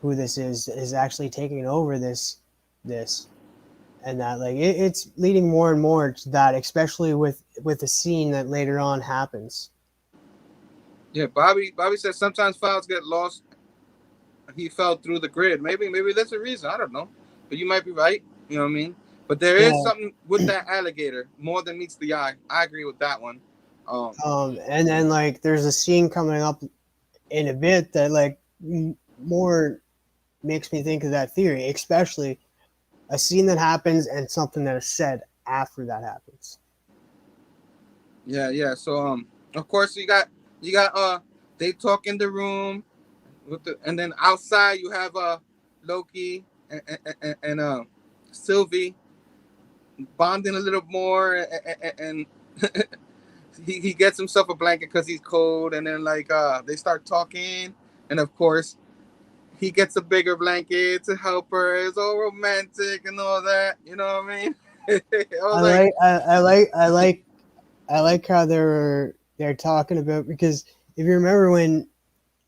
who this is actually taking over this, and that like it's leading more and more to that, especially with the scene that later on happens. Yeah, Bobby said sometimes files get lost. He fell through the grid. Maybe that's a reason. I don't know, but you might be right. You know what I mean? But there is something with that alligator more than meets the eye. I agree with that one. And then like there's a scene coming up in a bit that like more makes me think of that theory, especially a scene that happens and something that is said after that happens. Yeah. So of course you got they talk in the room and then outside you have Loki and Sylvie bonding a little more, and he gets himself a blanket because he's cold, and then like they start talking, and of course he gets a bigger blanket to help her. It's all romantic and all that, you know what I mean? I like how they're talking about, because if you remember when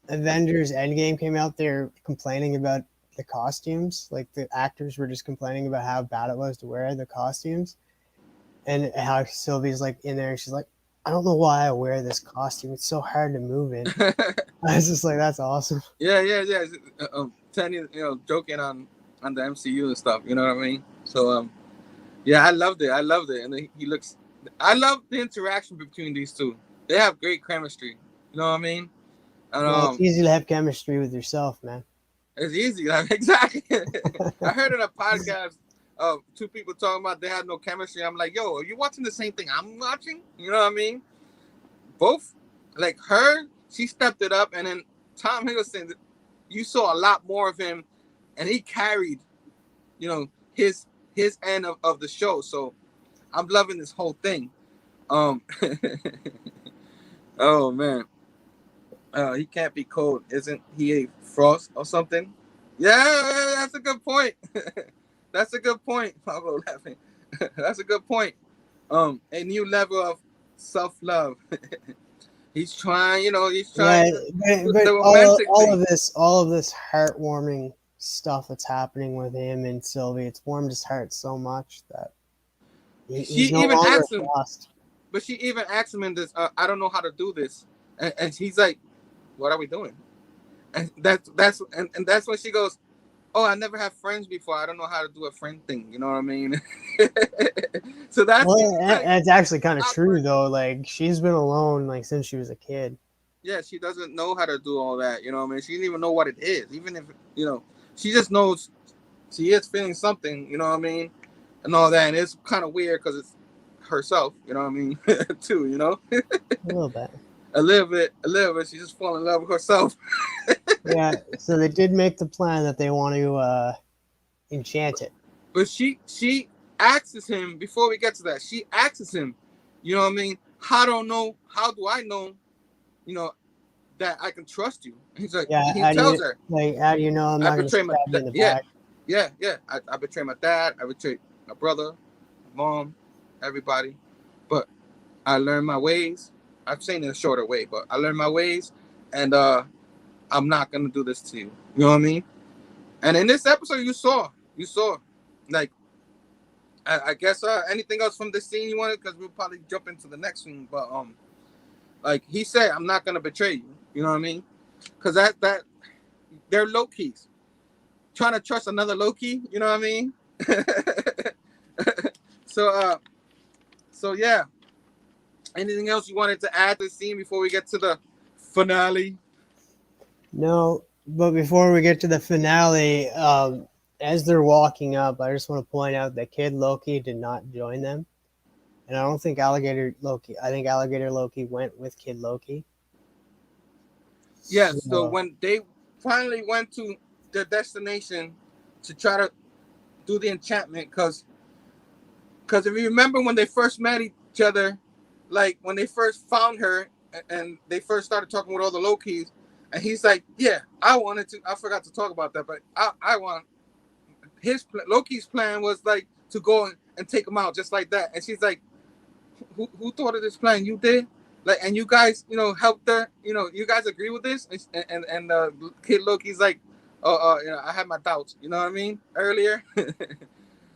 Avengers Endgame came out, they're complaining about the costumes. Like the actors were just complaining about how bad it was to wear the costumes, and how Sylvie's like in there and she's like, I don't know why I wear this costume. It's so hard to move in. I was just like, that's awesome. Yeah. Tenny, joking on the MCU and stuff. You know what I mean? So yeah, I loved it. And he looks. I love the interaction between these two. They have great chemistry. You know what I mean? And, well, it's easy to have chemistry with yourself, man. It's easy. Exactly. I heard in a podcast two people talking about they had no chemistry. I'm like, yo, are you watching the same thing I'm watching? You know what I mean? Both, like her, she stepped it up, and then Tom Hiddleston, you saw a lot more of him, and he carried, his end of the show. So I'm loving this whole thing. Oh man. He can't be cold. Isn't he a frost or something? Yeah, that's a good point. That's a good point. Phable laughing. That's a good point. A new level of self-love. He's trying, he's trying. Yeah, but all of this heartwarming stuff that's happening with him and Sylvie, it's warmed his heart so much that he's no even longer asked him. lost. But she even asked him in this, I don't know how to do this. And he's like, what are we doing? And that's when she goes, oh, I never had friends before. I don't know how to do a friend thing. You know what I mean? So that's actually kind of true though. Like she's been alone like since she was a kid. Yeah, she doesn't know how to do all that. You know what I mean? She didn't even know what it is. Even if she just knows she is feeling something. You know what I mean? And all that. And it's kind of weird because it's herself. You know what I mean? Too. A little bit. A little bit. She just falling in love with herself. Yeah, so they did make the plan that they want to enchant it. But she asks him, before we get to that, she asks him, you know what I mean? How do I know, that I can trust you? He's like, yeah, he tells her. Like, how do you know I'm not going to stab you in the back? Yeah. I betray my dad. I betray my brother, my mom, everybody. But I learned my ways. I'm saying in a shorter way, but I learned my ways, and I'm not gonna do this to you. You know what I mean? And in this episode, you saw, like, I guess anything else from this scene you wanted? Because we'll probably jump into the next scene. But like he said, I'm not gonna betray you. You know what I mean? Because that they're Lokis trying to trust another Loki. You know what I mean? so so yeah. Anything else you wanted to add to the scene before we get to the finale? No, but before we get to the finale, as they're walking up, I just want to point out that Kid Loki did not join them. And I don't think Alligator Loki, I think Alligator Loki went with Kid Loki. Yes, so when they finally went to their destination to try to do the enchantment, because if you remember when they first met each other, like when they first found her and they first started talking with all the Lokis, and he's like, yeah, I forgot to talk about that, but I want Loki's plan was like to go and take him out just like that. And she's like, who thought of this plan? You did? Like, and you guys, helped her, you guys agree with this? And Kid Loki's like, I had my doubts, you know what I mean? Earlier.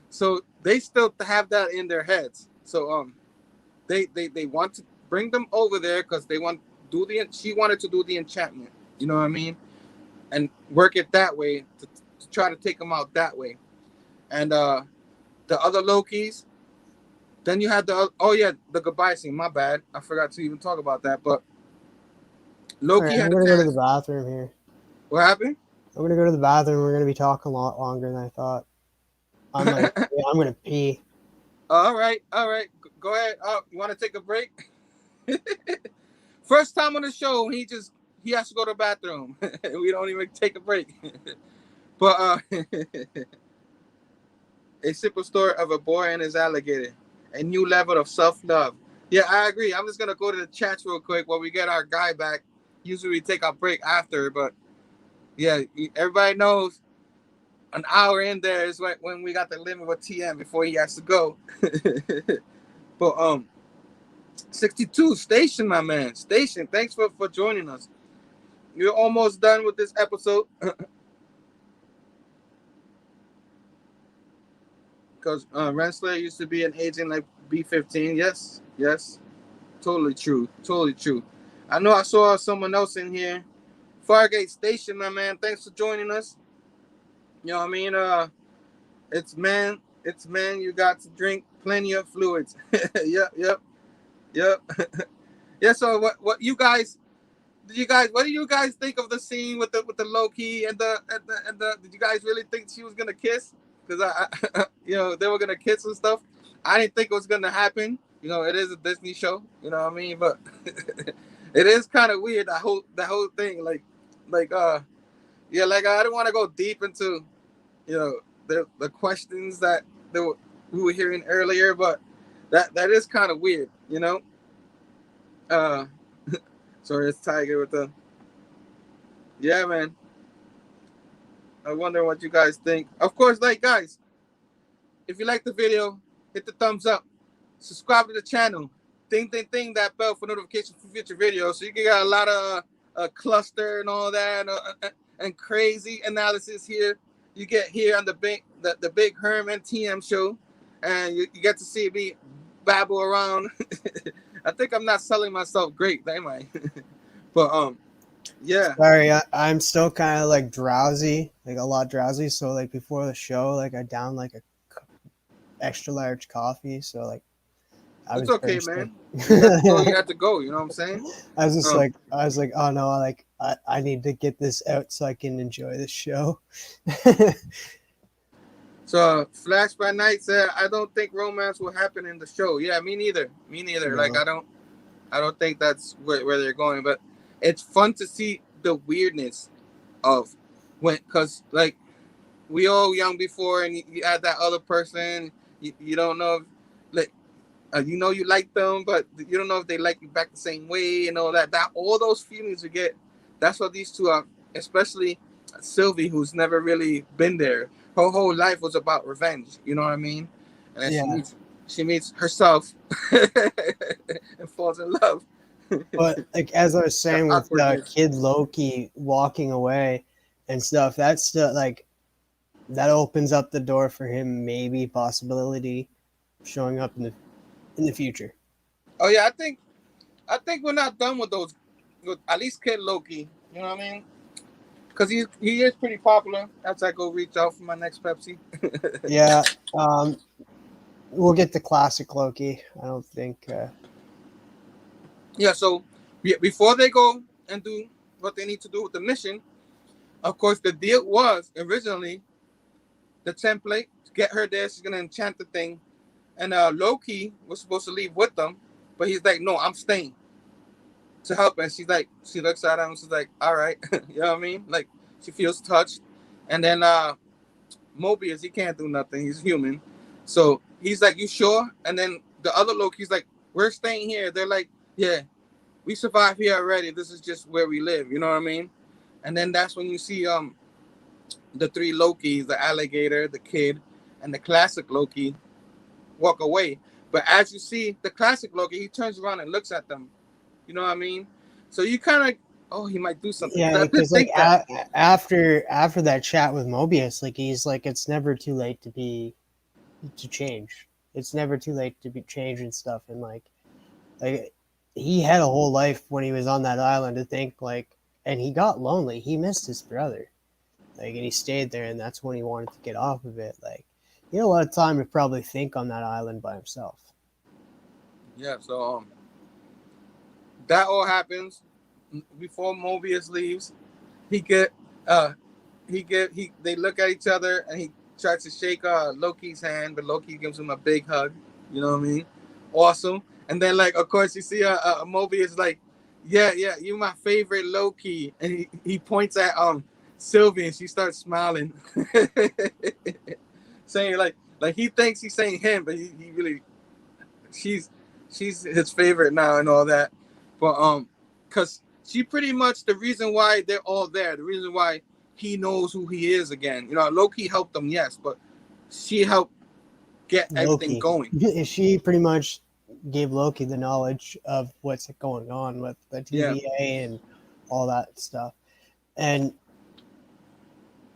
So they still have that in their heads. So they want to bring them over there because they want she wanted to do the enchantment, you know what I mean? And work it that way to try to take them out that way. And the other Lokis, then you had the goodbye scene. My bad, I forgot to even talk about that. But Loki right, had I'm gonna go to the bathroom here. What happened? I'm gonna go to the bathroom. We're gonna be talking a lot longer than I thought. I'm gonna pee. All right. Go ahead. You want to take a break? First time on the show, he has to go to the bathroom. We don't even take a break. But a simple story of a boy and his alligator. A new level of self-love. Yeah, I agree. I'm just going to go to the chats real quick while we get our guy back. Usually we take our break after, but yeah, everybody knows an hour in there is when we got the limit with TM before he has to go. But 62, Station, my man. Station, thanks for joining us. You're almost done with this episode. Because Renslayer used to be an agent like B-15. Yes. Totally true. I know I saw someone else in here. Fargate Station, my man. Thanks for joining us. You know what I mean? It's man. You got to drink plenty of fluids. Yep. Yeah. So what do you guys think of the scene with the Loki and the did you guys really think she was gonna kiss? Because I they were gonna kiss and stuff. I didn't think it was gonna happen. It is a Disney show. You know what I mean? But it is kind of weird that whole thing. Like I don't want to go deep into the questions that we were hearing earlier, but that is kind of weird. Sorry, it's Tiger with the. Yeah, man. I wonder what you guys think. Of course, guys, if you like the video, hit the thumbs up. Subscribe to the channel. Ding that bell for notifications for future videos. So you can get a lot of cluster and all that and crazy analysis here. You get here on the big Herm and TM show, and you get to see me babble around. I think I'm not selling myself great, am I? But yeah. Sorry, I'm still kind of drowsy, a lot drowsy. So before the show, I downed a extra large coffee. So it's okay, man. You have to go. You know what I'm saying? I was just oh no, I need to get this out so I can enjoy the show. So Flash by Night said, "I don't think romance will happen in the show." Yeah, me neither. No. I don't think that's where they're going. But it's fun to see the weirdness of because we all young before, and you had that other person. You don't know if, you like them, but you don't know if they like you back the same way and all that. All those feelings you get. That's what these two are, especially Sylvie, who's never really been there. Her whole life was about revenge. You know what I mean? And then she meets herself and falls in love. But as I was saying with Kid Loki walking away and stuff, that's still that opens up the door for him, maybe possibility showing up in the future. Oh yeah, I think we're not done with those. With at least Kid Loki. You know what I mean? Because he is pretty popular. As I go reach out for my next Pepsi. Yeah, we'll get the classic Loki. I don't think. Yeah. So before they go and do what they need to do with the mission, of course, the deal was originally the template to get her there. She's gonna enchant the thing, and Loki was supposed to leave with them, but he's like, "No, I'm staying to help." And she's like, she looks at him, and she's like, "All right," you know what I mean? Like she feels touched. And then Mobius, he can't do nothing. He's human, so he's like, "You sure?" And then the other Loki's like, "We're staying here." They're like, "Yeah, we survived here already. This is just where we live." You know what I mean? And then that's when you see the three Lokis, the alligator, the kid, and the classic Loki walk away. But as you see the classic Loki, he turns around and looks at them. You know what I mean? So you kind of, oh, he might do something. Yeah, I did because like think that. after that chat with Mobius, like he's like, it's never too late to change. It's never too late to be changing stuff, and like he had a whole life when he was on that island to think like, and he got lonely. He missed his brother, like, and he stayed there, and that's when he wanted to get off of it. Like, he had a lot of time to probably think on that island by himself. Yeah, so that all happens before Mobius leaves. He get they look at each other and he tries to shake Loki's hand, but Loki gives him a big hug. You know what I mean? Awesome. And then like of course you see Mobius like, yeah, you're my favorite Loki, and he points at Sylvie and she starts smiling, saying like he thinks he's saying him, but he really she's his favorite now and all that. But because she pretty much the reason why they're all there, the reason why he knows who he is again. You know, Loki helped them, yes, but she helped get everything Loki, going. she pretty much gave Loki the knowledge of what's going on with the Yeah. TVA and all that stuff. And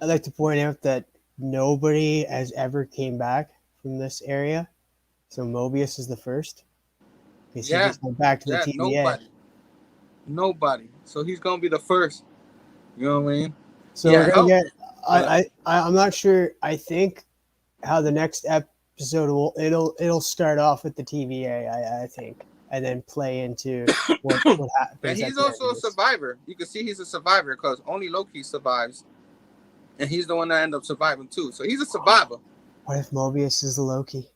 I'd like to point out that nobody has ever came back from this area. So Mobius is the first. Because he Yeah. just went back to the Yeah, TVA. nobody. So he's gonna be the first. You know what I mean? So Yeah, we're gonna help. get. I'm not sure. I think how the next episode will it'll start off with the TVA. I think, and then play into what happens. And at he's the end also of a this. survivor. You can see he's a survivor because only Loki survives, and he's the one that ended up surviving too. So he's a survivor. What if Mobius is the Loki?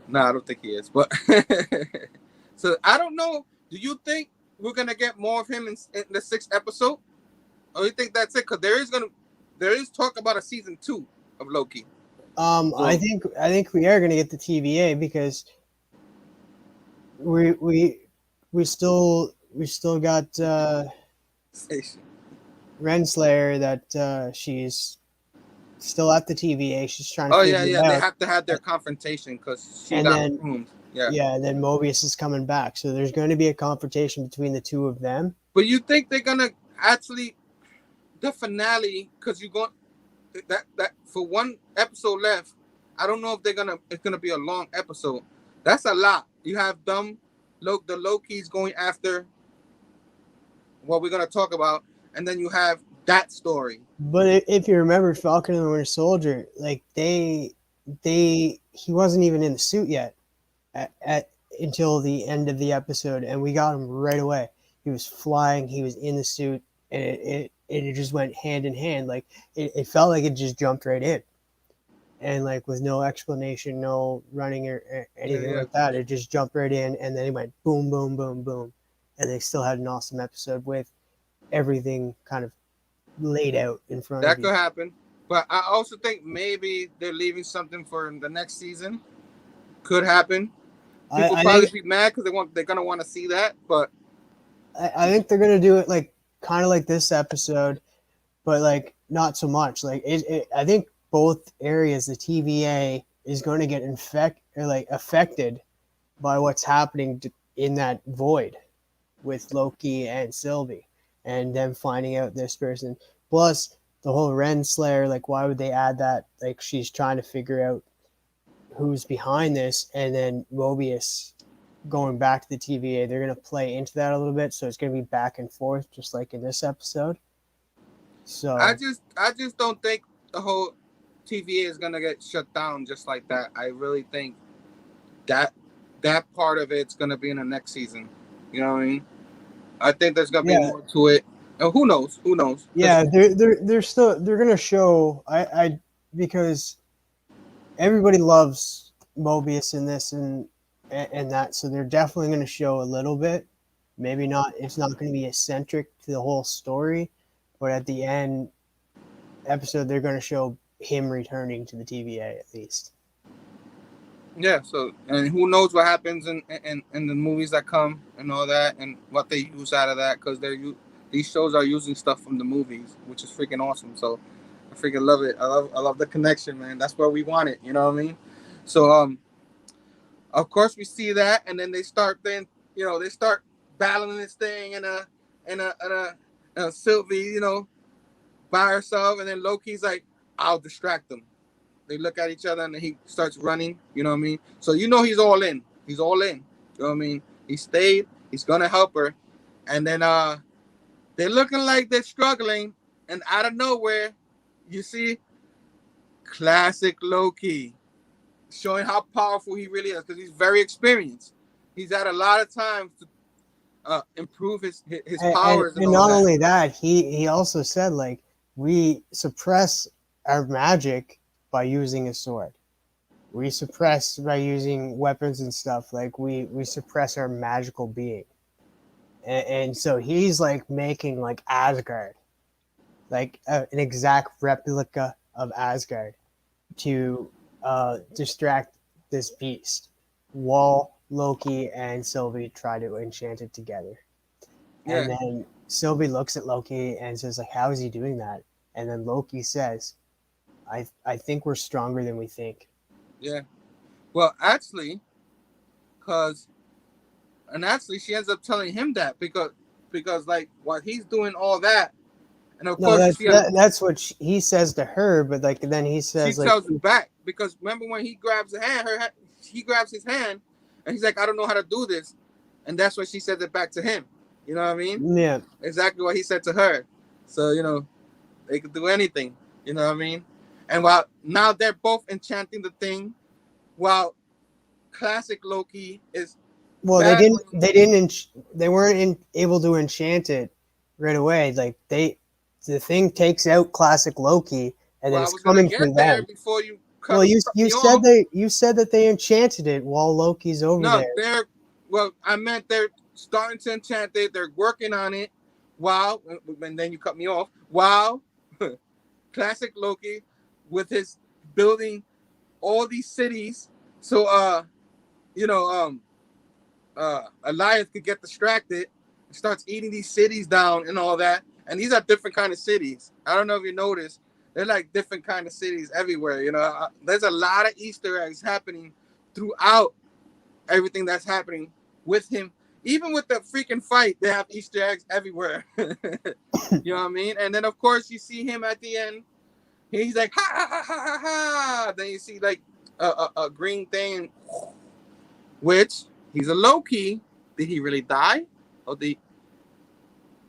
No, I don't think he is. But so I don't know. Do you think we're gonna get more of him in the 6th episode, or you think that's it? Because there is talk about a season 2 of Loki. I think we are gonna get the TVA because we still got Renslayer that she's still at the TVA. She's trying to figure it out. They have to have their confrontation because she got groomed. Yeah, and then Mobius is coming back, so there's going to be a confrontation between the two of them. But you think they're gonna actually the finale? Because you're going that for one episode left. I don't know if it's gonna be a long episode. That's a lot. You have the Loki's going after what we're gonna talk about, and then you have that story. But if you remember Falcon and the Winter Soldier, like he wasn't even in the suit yet until the end of the episode, and we got him right away. He was flying, he was in the suit, and it just went hand in hand. Like it felt like it just jumped right in, and like with no explanation, no running or anything like that. It just jumped right in, and then it went boom, boom, boom, boom, and they still had an awesome episode with everything kind of laid out in front of you. That could happen. But I also think maybe they're leaving something for the next season. Could happen. People probably be mad because they're gonna want to see that. But I think they're gonna do it like kind of like this episode, but like not so much. Like I think both areas, the TVA is going to get affected by what's happening in that void with Loki and Sylvie, and them finding out this person. Plus the whole Renslayer, like why would they add that? Like she's trying to figure out who's behind this, and then Mobius going back to the TVA. They're going to play into that a little bit, so it's going to be back and forth, just like in this episode. So I just don't think the whole TVA is gonna get shut down just like that. I really think that part of it's gonna be in the next season. You know what I mean? I think there's gonna be more to it. Who knows? Who knows? Yeah, they're gonna show I because everybody loves Mobius in this and that, so they're definitely gonna show a little bit. Maybe not. It's not gonna be eccentric to the whole story, but at the end episode, they're gonna show him returning to the TVA at least. Yeah. So, and who knows what happens in the movies that come and all that, and what they use out of that, because these shows are using stuff from the movies, which is freaking awesome. So I freaking love it. I love the connection, man. That's where we want it. You know what I mean? So of course we see that, and then they start battling this thing, and Sylvie, by herself, and then Loki's like, I'll distract them. They look at each other, and then he starts running. You know what I mean? So he's all in. He's all in. You know what I mean? He stayed. He's gonna help her, and then they're looking like they're struggling, and out of nowhere, you see classic Loki showing how powerful he really is, because he's very experienced. He's had a lot of time to improve his powers. And not only that, he also said, like, we suppress our magic by using a sword. We suppress by using weapons and stuff. Like, we suppress our magical being. And so he's like making like Asgard, like an exact replica of Asgard to distract this beast, while Loki and Sylvie try to enchant it together. Yeah. And then Sylvie looks at Loki and says, like, how is he doing that? And then Loki says, I think we're stronger than we think. Yeah. Well, actually, she ends up telling him that because like while he's doing all that, and of course that's what he says to her, but like then he says, she tells him back, because remember when he grabs he grabs his hand, and he's like, I don't know how to do this, and that's when she says it back to him. You know what I mean? Yeah. Exactly what he said to her. So they could do anything. You know what I mean? And while now they're both enchanting the thing, while classic Loki is. Well, they weren't able to enchant it right away. Like the thing takes out classic Loki, and then it's coming from them. Before you you said that they enchanted it while Loki's over there. I meant they're starting to enchant it. They're working on it and then you cut me off. Wow, classic Loki with his building all these cities. So Elias could get distracted, starts eating these cities down and all that. And these are different kind of cities. I don't know if you noticed. They're like different kind of cities everywhere. There's a lot of Easter eggs happening throughout everything that's happening with him. Even with the freaking fight, they have Easter eggs everywhere. You know what I mean? And then, of course, you see him at the end. He's like, ha, ha, ha, ha, ha, ha. Then you see like a green thing, which... He's a Loki. Did he really die? Or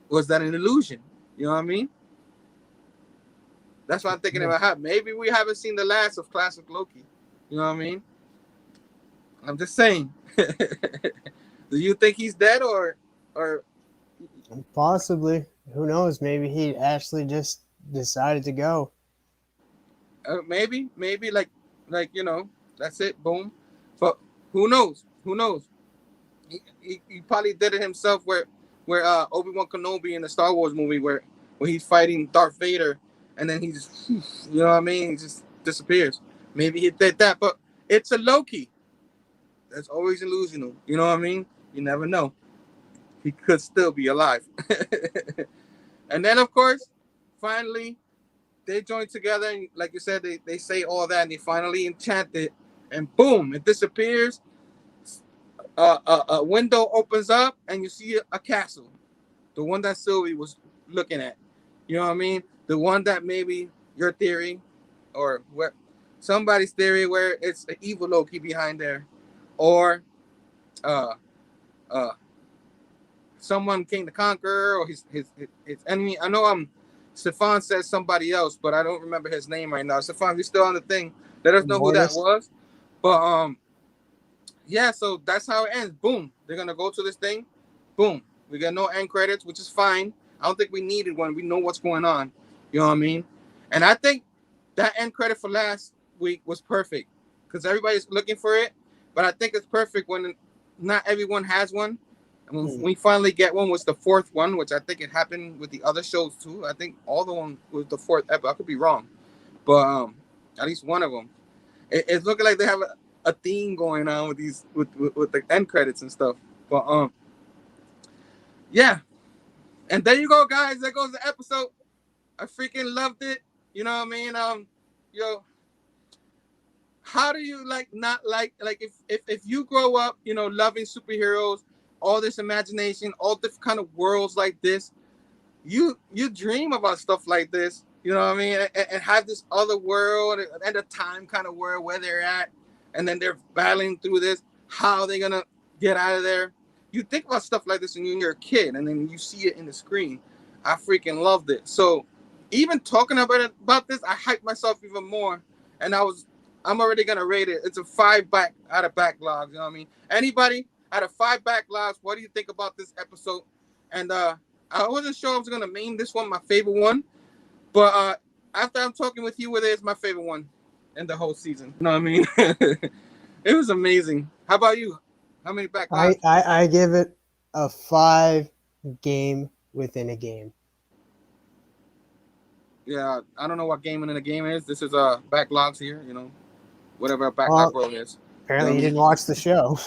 was that an illusion? You know what I mean? That's what I'm thinking about. Maybe we haven't seen the last of classic Loki. You know what I mean? I'm just saying. Do you think he's dead or? Possibly. Who knows? Maybe he actually just decided to go. Maybe like that's it. Boom. But who knows? Who knows? He probably did it himself, where Obi-Wan Kenobi in the Star Wars movie, where he's fighting Darth Vader, and then he just, you know what I mean, he just disappears. Maybe he did that, but it's a Loki. That's always illusional. You know what I mean? You never know. He could still be alive. And then, of course, finally, they join together, and like you said, they say all that, and they finally enchant it, and boom, it disappears. A window opens up, and you see a castle, the one that Sylvie was looking at. You know what I mean? The one that maybe your theory, or what somebody's theory where it's an evil Loki behind there, or uh uh someone King the Conqueror or his enemy. I know Stefan says somebody else, but I don't remember his name right now. Stefan, you still on the thing? Let us know who that was. But yeah, so that's how it ends. Boom. They're gonna go to this thing. Boom. We got no end credits, which is fine. I don't think we needed one. We know what's going on. You know what I mean? And I think that end credit for last week was perfect because everybody's looking for it. But I think it's perfect when not everyone has one. And when we finally get one, was the fourth one, which I think it happened with the other shows too. I think all the one was the fourth episode. I could be wrong, but at least one of them. It's looking like they have a theme going on with these with the end credits and stuff. But yeah. And there you go, guys. There goes the episode. I freaking loved it. You know what I mean? Yo, how do you not like if you grow up, loving superheroes, all this imagination, all different kind of worlds like this, you dream about stuff like this. You know what I mean? And have this other world and a time kind of world where they're at, and then they're battling through this. How are they gonna get out of there? You think about stuff like this when you're a kid, and then you see it in the screen. I freaking loved it. So even talking about this, I hyped myself even more. And I'm already gonna rate it. It's a 5 out of backlogs. You know what I mean? Anybody out of 5 backlogs, what do you think about this episode? And I wasn't sure I was gonna name this one my favorite one, but after I'm talking with you, it is my favorite one in the whole season. You know what I mean? It was amazing. How about you? How many backlogs? I give it a 5 game within a game. Yeah, I don't know what game within a game is. This is backlogs here, whatever a backlog world is. Apparently, you didn't watch the show.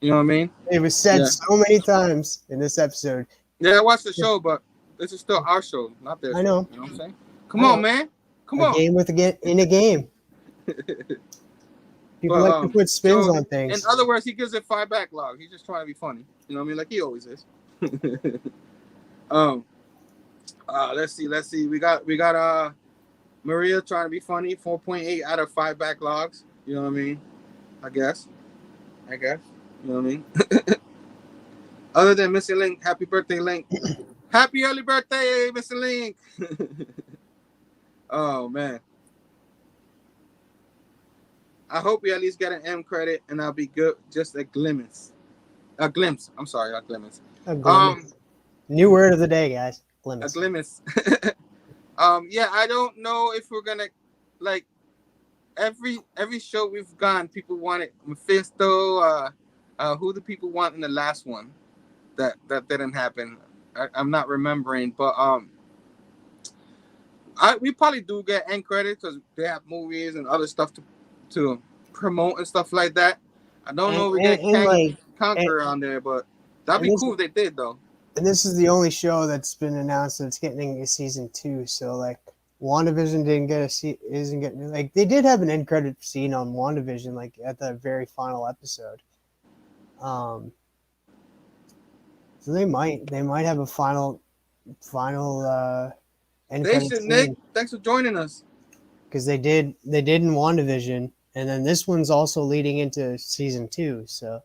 You know what I mean? It was said so many times in this episode. Yeah, I watched the show, but this is still our show, not their show. I know. You know what I'm saying? Come on, man. Come on. A game in a game. People like to put spins on things. In other words, he gives it 5 backlogs. He's just trying to be funny. You know what I mean? Like he always is. Let's see. We got Maria trying to be funny. 4.8 out of 5 backlogs. You know what I mean? I guess. You know what I mean? Other than Missy Link, happy birthday, Link. Happy early birthday, Missy Link. Oh man. I hope we at least get an M credit and I'll be good. Just a glimpse. A glimpse. I'm sorry, a glimpse. A glimpse. New word of the day, guys. Glimpse. A glimpse. Yeah, I don't know if we're gonna every show we've gone, people wanted Mephisto. Who do people want in the last one? That didn't happen. I'm not remembering, but we probably do get end credits because they have movies and other stuff to promote and stuff like that. I don't know if we get Conqueror on there, but that'd be cool if they did though. And this is the only show that's been announced that's getting a season 2. So WandaVision isn't getting they did have an end credit scene on WandaVision at the very final episode. So they might have a final end They credit should, scene. Nick. Thanks for joining us. Because they did in WandaVision, and then this one's also leading into season 2, so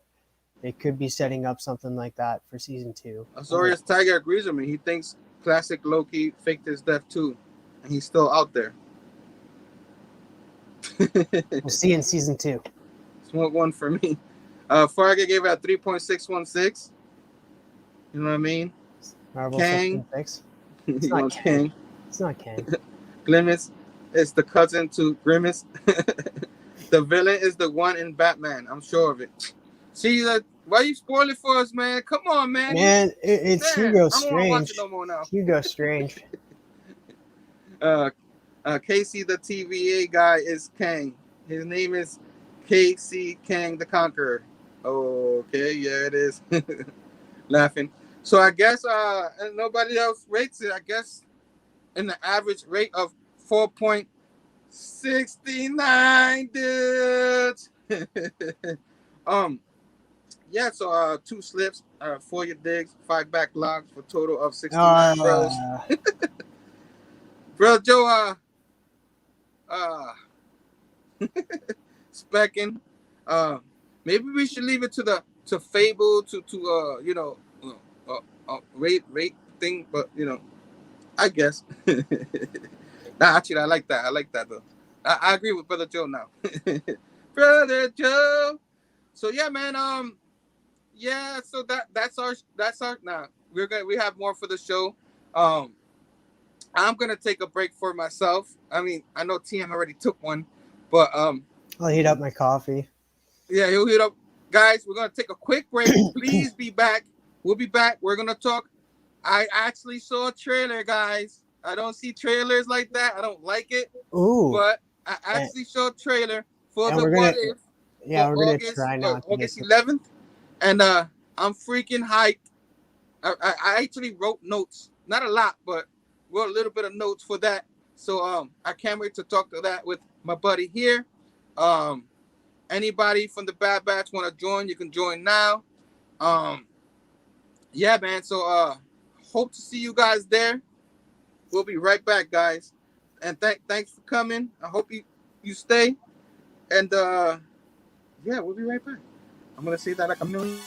they could be setting up something like that for season 2. Azorius Tiger agrees with me. He thinks classic Loki faked his death too, and he's still out there. We'll see in season 2. Smoke one for me. Farga gave it a 3.616. You know what I mean? Marvel Kang. It's not Kang. It's not Kang. Grimace is the cousin to Grimace. The villain is the one in Batman. I'm sure of it. See, why you spoil it for us, man? Come on, man. Man, it's Hugo Strange. I don't want to watch it no more now. Hugo Strange. Casey, the TVA guy, is Kang. His name is Casey Kang the Conqueror. Okay, yeah, it is. Laughing. So I guess and nobody else rates it. I guess in the average rate of 4.69, dudes. Yeah, so 2 slips, 4 your digs, 5 backlogs for a total of 69 bros. Bro, Joe, Specking. Maybe we should leave it to Phable to rate thing, but I guess. Nah, actually, I like that. I like that though. I agree with Brother Joe now. Brother Joe. So yeah, man. Yeah. So that's our. Nah, we have more for the show. I'm gonna take a break for myself. I mean, I know TM already took one, but I'll heat up my coffee. yeah, he'll heat up. Guys, we're gonna take a quick break. Please be back. We'll be back. We're gonna talk. I actually saw a trailer, guys. I don't see trailers like that. I don't like it. Ooh. But I actually saw a trailer for And the we're What gonna- If. Yeah, for we're gonna August, try not to August get 11th, and I'm freaking hyped. I actually wrote notes, not a lot, but wrote a little bit of notes for that. So I can't wait to talk to that with my buddy here. Anybody from the Bad Batch want to join? You can join now. Yeah, man. So hope to see you guys there. We'll be right back, guys. And thanks for coming. I hope you stay. And yeah, we'll be right back. I'm gonna say that like a million.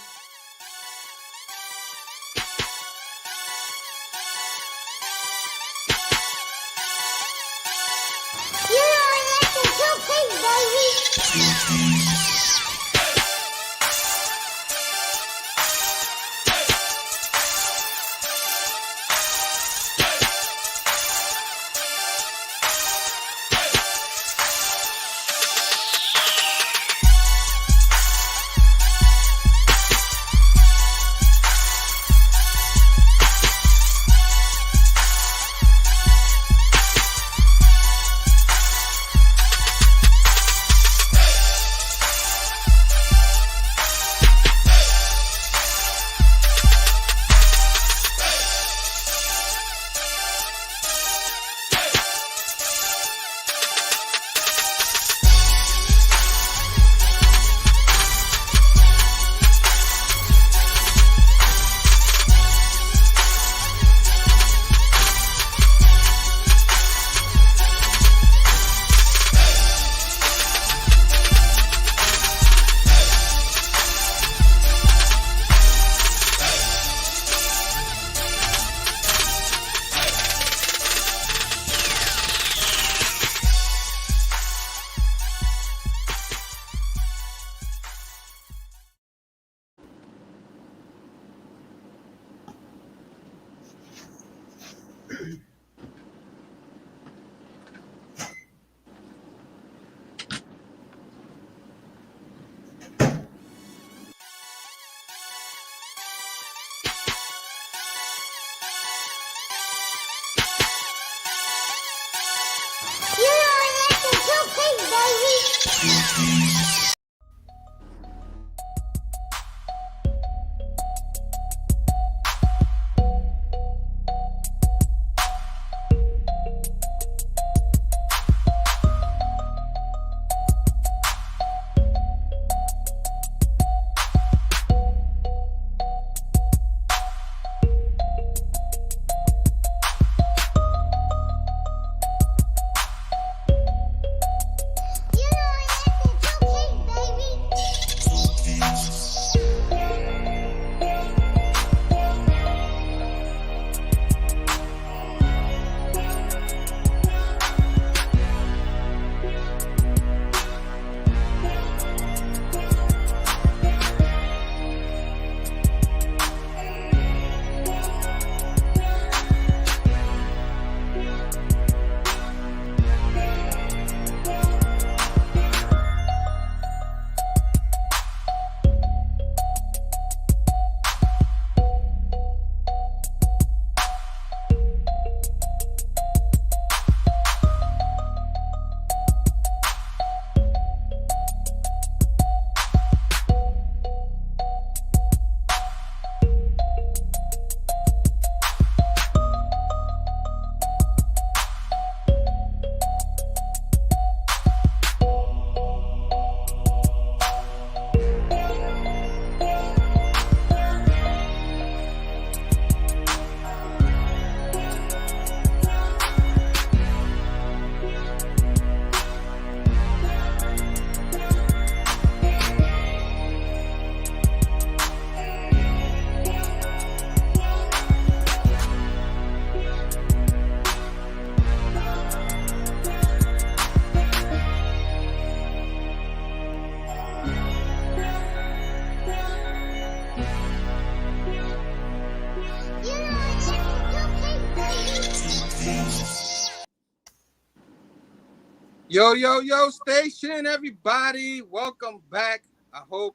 Yo, station, everybody. Welcome back. I hope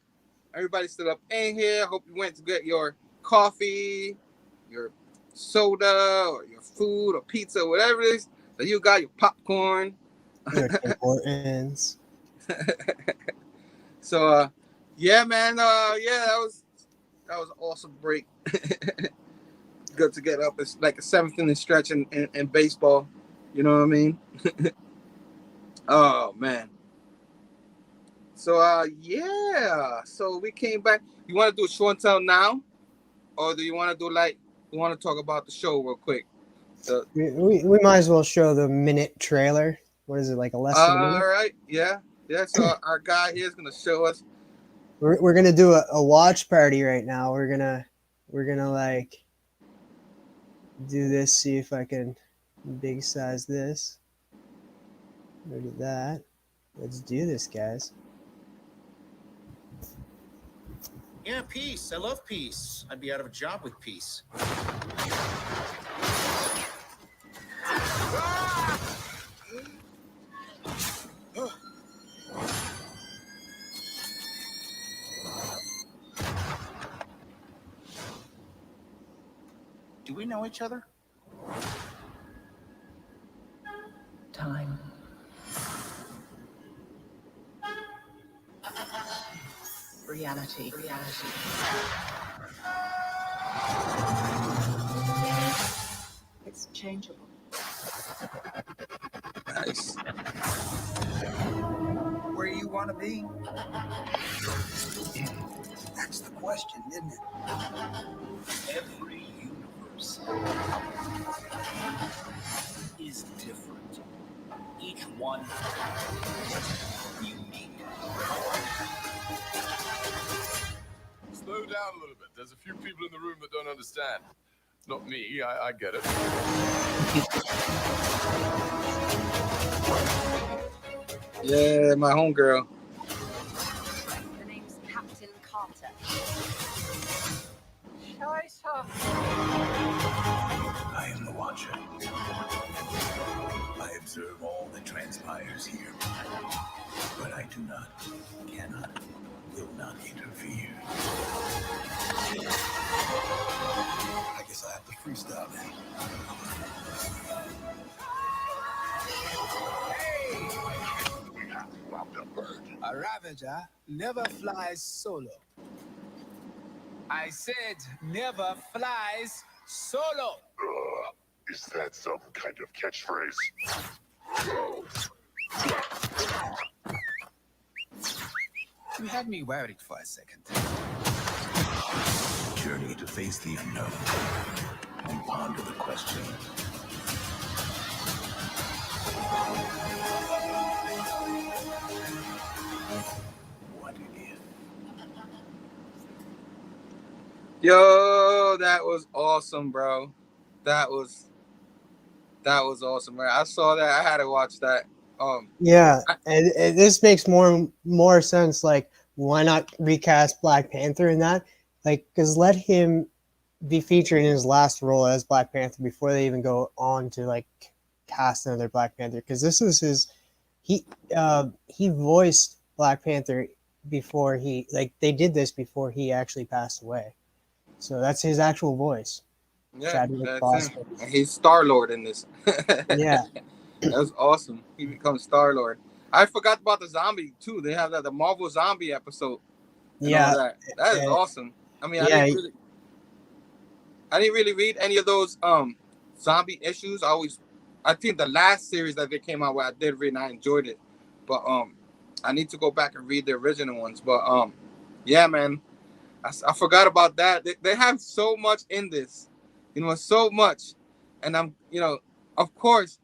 everybody's still up in here. I hope you went to get your coffee, your soda, or your food, or pizza, whatever it is that you got, your popcorn. Your Tim Hortons. So, yeah, man. Yeah, that was an awesome break. Good to get up. It's like a 7th inning stretch in baseball. You know what I mean? Oh man. So yeah. So we came back. You want to do a show and tell now, or do you want to do like we want to talk about the show real quick? We might as well show the minute trailer. What is it, like a less than a minute? All right. Yeah. So our guy here is gonna show us. We're gonna do a watch party right now. We're gonna like do this. See if I can big size this. Look at that. Let's do this, guys. Yeah, peace. I love peace. I'd be out of a job with peace. Do we know each other? Time. Reality. It's changeable. Nice. Where you want to be? That's the question, isn't it? Every universe is different. Each one unique. Slow down a little bit. There's a few people in the room that don't understand. Not me, I get it. Yeah, my homegirl. The name's Captain Carter. Shall I start? I am the Watcher. I observe all that transpires here. But I do not, cannot, will not interfere. I guess I have to freestyle then. A Ravager never flies solo. I said never flies solo. Is that some kind of catchphrase? You had me worried for a second. Journey to face the unknown and ponder the question. What if? Yo, that was awesome, bro. That was awesome, man. I saw that. I had to watch that. Yeah, and this makes more sense. Like, why not recast Black Panther in that? Like, because let him be featured in his last role as Black Panther before they even go on to like cast another Black Panther. Because this is his, he voiced Black Panther before they did this before he actually passed away. So that's his actual voice. Yeah, that's him. And he's Star-Lord in this. Yeah. That was awesome. He becomes Star-Lord. I forgot about the zombie too. They have the Marvel zombie episode. Yeah. That is awesome. I mean, yeah, I didn't really read any of those zombie issues. I think the last series that they came out with, I did read and I enjoyed it. But I need to go back and read the original ones. But yeah, man. I forgot about that. They have so much in this. So much. And of course,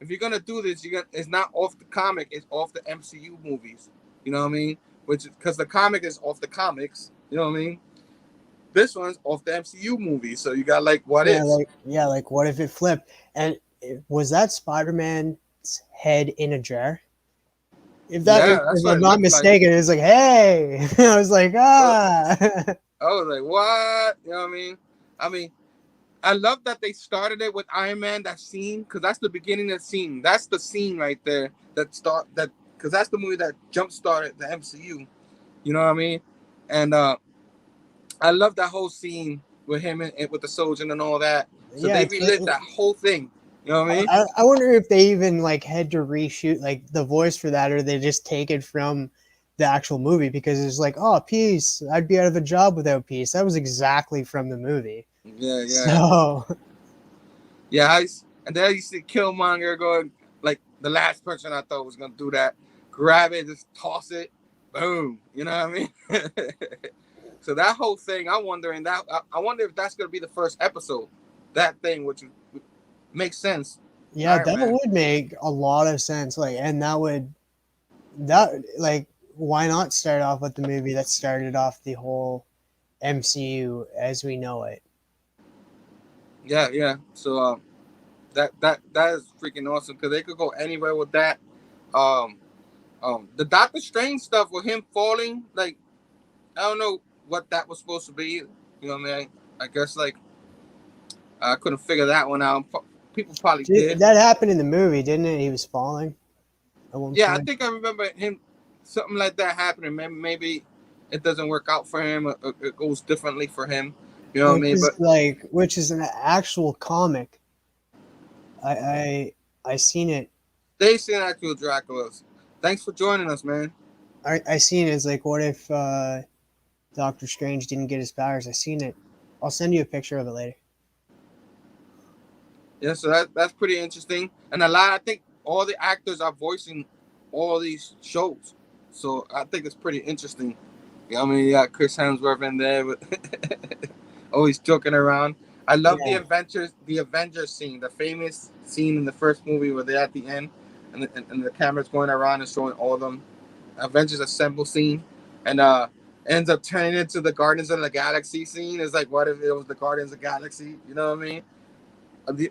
if you're gonna do this, it's not off the comic, it's off the MCU movies. You know what I mean? Because the comic is off the comics. You know what I mean? This one's off the MCU movies. So you got what if? Like what if it flipped? And was that Spider-Man's head in a jar? If I'm not mistaken, it's like, hey. I was like, ah. I was like, what? You know what I mean? I love that they started it with Iron Man, that scene, because that's the beginning of the scene. That's the scene right there because that's the movie that jump started the MCU. You know what I mean? And I love that whole scene with him and with the soldier and all that. So Yeah, they relived that whole thing. You know what I mean? I wonder if they even like had to reshoot like the voice for that, or they just take it from the actual movie, because it's like, oh, peace, I'd be out of a job without peace. That was exactly from the movie. Yeah. So Yeah, and then you see Killmonger going, like, the last person I thought was going to do that. Grab it, just toss it, boom. You know what I mean? So that whole thing, I wonder if that's going to be the first episode. That thing, which makes sense. yeah, Iron that Man. would make a lot of sense. Like, and like, why not start off with the movie that started off the whole MCU as we know it? Yeah. So that is freaking awesome, because they could go anywhere with that. Um, the Doctor Strange stuff with him falling, like, I don't know what that was supposed to be. You know what I mean? I guess, like, I couldn't figure that one out. People probably did. That happened in the movie, didn't it? He was falling at one Yeah, I point. think I remember him, something like that happening. Maybe it doesn't work out for him, or it goes differently for him. You know what I mean? But Which is an actual comic. I seen it. they seen actual Draculas. Thanks for joining us, man. I seen it. It's like, what if Doctor Strange didn't get his powers? I seen it. I'll send you a picture of it later. Yeah, so that's pretty interesting. And I think all the actors are voicing all these shows. So I think it's pretty interesting. You know what I mean? You got Chris Hemsworth in there, but always joking around. I love Yeah. the Avengers scene, the famous scene in the first movie where they're at the end, and the camera's going around and showing all of them. Avengers Assemble scene, and ends up turning into the Guardians of the Galaxy scene. It's like, what if it was the Guardians of the Galaxy? You know what I mean?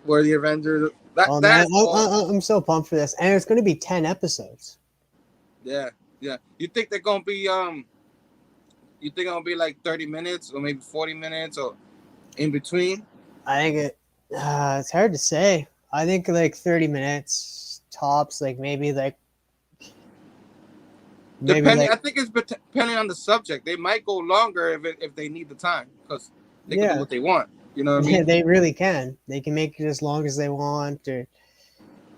Where the Avengers. Oh man, That's awesome. I'm so pumped for this, and it's going to be 10 episodes. Yeah. You think they're gonna be You think it'll be like 30 minutes or maybe 40 minutes or in between? I think it's hard to say. I think like 30 minutes tops, like maybe like I think it's depending on the subject. They might go longer if they need the time, because they can do what they want. You know what I mean? They really can. They can make it as long as they want, and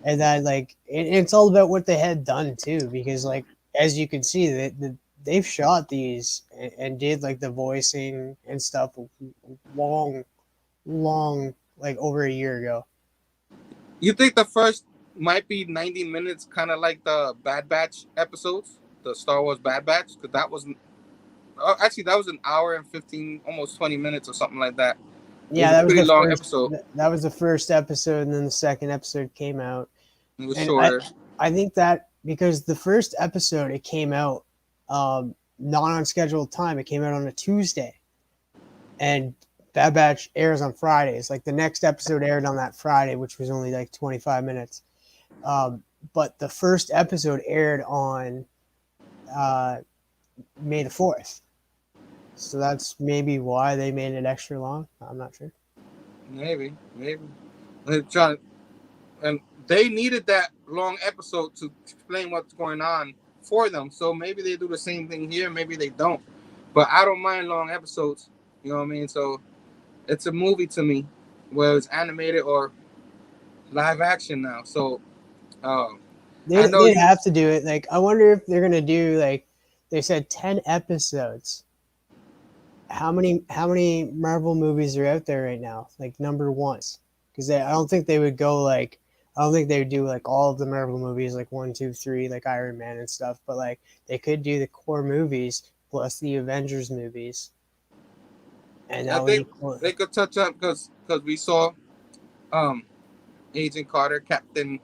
then like it's all about what they had done too, because like as you can see, they've shot these and did like the voicing and stuff long, like over a year ago. You think the first might be 90 minutes, kind of like the Bad Batch episodes, the Star Wars Bad Batch? Because that was actually that was an hour and 15, almost 20 minutes or something like that. Yeah, that was pretty the long first episode. That was the first episode, and then the second episode came out. It was And shorter. I think that because the first episode, it came out not on scheduled time. It came out on a Tuesday, and Bad Batch airs on Fridays. Like the next episode aired on that Friday, which was only like 25 minutes. But the first episode aired on May the 4th. So that's maybe why they made it extra long. I'm not sure. Maybe. They're trying, and they needed that long episode to explain what's going on for them. So maybe they do the same thing here. Maybe they don't. But I don't mind long episodes. You know what I mean? So it's a movie to me, whether it's animated or live action now. So they'd have to do it. Like, I wonder if they're gonna do, like, they said 10 episodes. How many Marvel movies are out there right now? Like number ones, because I don't think they would go like, I don't think they would do like all of the Marvel movies, like 1, 2, 3, like Iron Man and stuff. But like they could do the core movies plus the Avengers movies. And I think they could touch up because we saw Agent Carter, Captain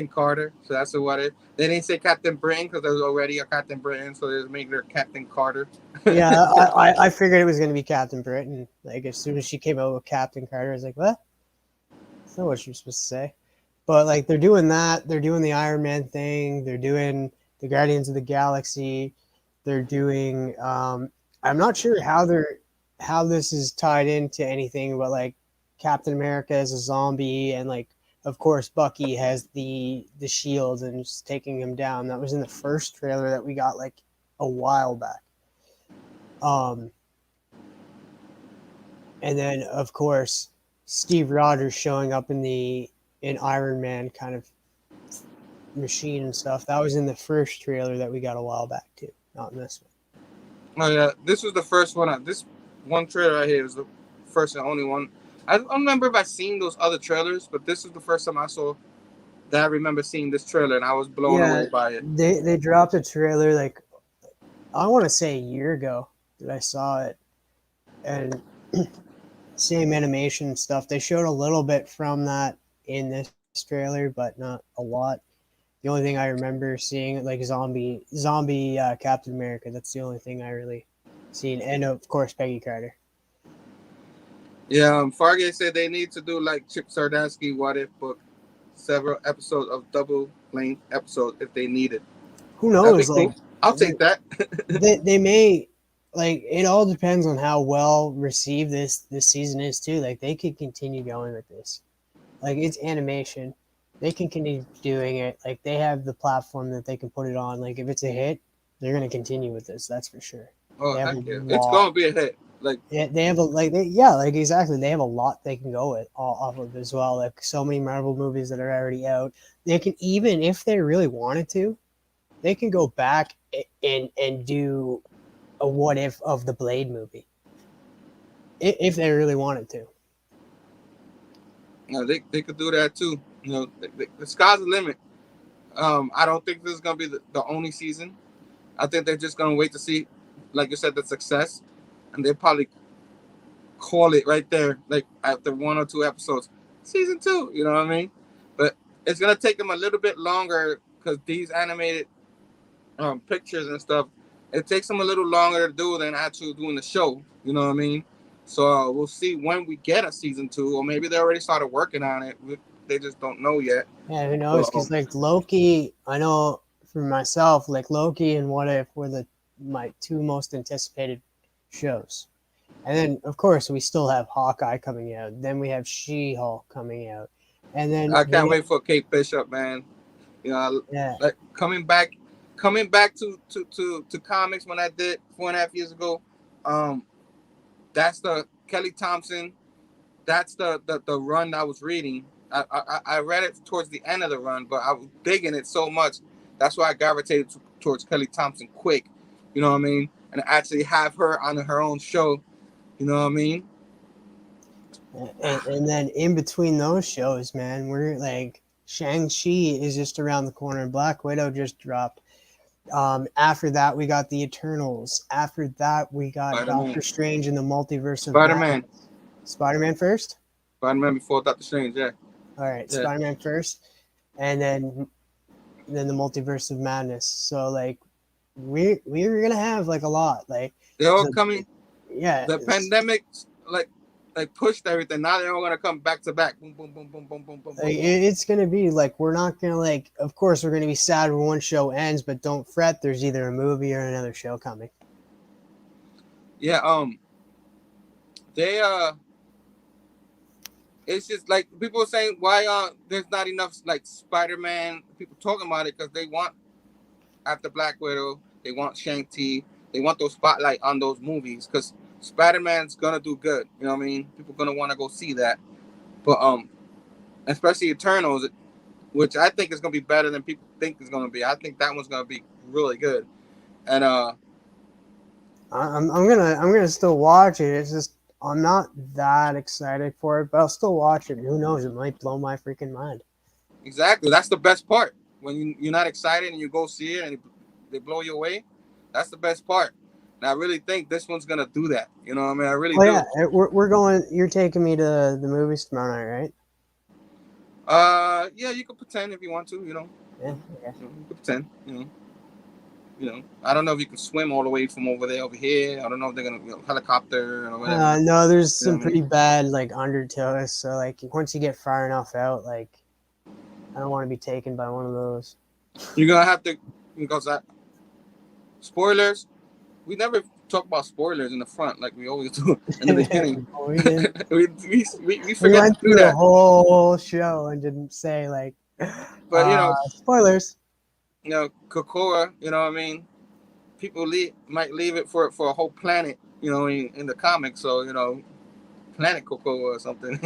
Carter. So that's what it. They didn't say Captain Britain because there's already a Captain Britain, so they're making her Captain Carter. Yeah, I figured it was going to be Captain Britain. Like as soon as she came out with Captain Carter, I was like, what? That's not what you're supposed to say. But like they're doing that. They're doing the Iron Man thing. They're doing the Guardians of the Galaxy. They're doing. I'm not sure how this is tied into anything, but like Captain America as a zombie, and like of course Bucky has the shield and just taking him down. That was in the first trailer that we got like a while back. And then of course Steve Rogers showing up in Iron Man kind of machine and stuff. That was in the first trailer that we got a while back too, not in this one. Oh yeah, this was the first one. This one trailer right here was the first and only one. I don't remember if I seen those other trailers, but this is the first time I saw that I remember seeing this trailer, and I was blown away by it. They dropped a trailer like I want to say a year ago that I saw it, and same animation stuff. They showed a little bit from that in this trailer, but not a lot. The only thing I remember seeing like zombie Captain America. That's the only thing I really seen, and of course Peggy Carter. Yeah, Fargate said they need to do like Chip Sardansky What If book, several episodes of double length episodes if they need it. Who knows? Like, cool. I'll take that. they may, like, it all depends on how well received this season is too. Like they could continue going with this. Like it's animation. They can continue doing it. Like they have the platform that they can put it on. Like if it's a hit, they're gonna continue with this. That's for sure. Oh, it's gonna be a hit. Like yeah, they have like exactly. They have a lot they can go with off of as well. Like so many Marvel movies that are already out. They can, even if they really wanted to, they can go back and do a what if of the Blade movie. If they really wanted to. No, they could do that too. You know, the sky's the limit. I don't think this is gonna be the only season. I think they're just gonna wait to see, like you said, the success, and they'll probably call it right there, like after 1 or 2 episodes, season 2. You know what I mean? But it's gonna take them a little bit longer because these animated pictures and stuff, it takes them a little longer to do than actually doing the show. You know what I mean? So we'll see when we get a season 2, or maybe they already started working on it. They just don't know yet. Yeah, who knows? Because like Loki, I know for myself, like Loki and What If were my 2 most anticipated shows. And then of course we still have Hawkeye coming out. Then we have She-Hulk coming out. And then I can't wait for Kate Bishop, man. You know, like coming back to comics when I did 4.5 years ago. That's the Kelly Thompson. That's the run I was reading. I read it towards the end of the run, but I was digging it so much. That's why I gravitated towards Kelly Thompson quick. You know what I mean? And actually have her on her own show. You know what I mean? And then in between those shows, man, we're like Shang-Chi is just around the corner. Black Widow just dropped. After that, we got the Eternals. After that, we got Spider-Man. Doctor Strange in the Multiverse of Spider-Man. Spider-Man first? Spider-Man before Doctor Strange, yeah. All right, Yeah. Spider-Man first, and then the Multiverse of Madness. So like we're gonna have like a lot. Like they're all coming. Yeah. The pandemic like pushed everything. Now they're all gonna come back to back. Boom, boom, boom, boom, boom, boom, boom. Like, it's gonna be like we're not gonna like. Of course, we're gonna be sad when one show ends, but don't fret. There's either a movie or another show coming. Yeah. They it's just like people are saying why there's not enough like Spider-Man people talking about it, because they want, after Black Widow, they want Shang-Chi, they want those spotlight on those movies, because Spider-Man's gonna do good. You know what I mean? People gonna want to go see that. But especially Eternals, which I think is gonna be better than people think it's gonna be. I think that one's gonna be really good. And I'm gonna still watch it. It's just I'm not that excited for it, but I'll still watch it. Who knows? It might blow my freaking mind. Exactly. That's the best part. When you're not excited and you go see it and they blow you away, that's the best part. And I really think this one's gonna do that. You know what I mean? I really do. Yeah, we're going. You're taking me to the movies tomorrow night, right? Yeah, you can pretend if you want to. You know. Yeah. You can pretend. You know. I don't know if you can swim all the way from over here. I don't know if they're gonna helicopter or whatever. No, there's some pretty bad like undertows. So like once you get far enough out, like I don't want to be taken by one of those. You're gonna have to, because spoilers. We never talk about spoilers in the front like we always do in the beginning. No, we didn't. we We forget went to do through the that. whole show and didn't say like, But spoilers. Kokora, you know what I mean? People might leave it for a whole planet, in the comics. So, planet Kokora or something.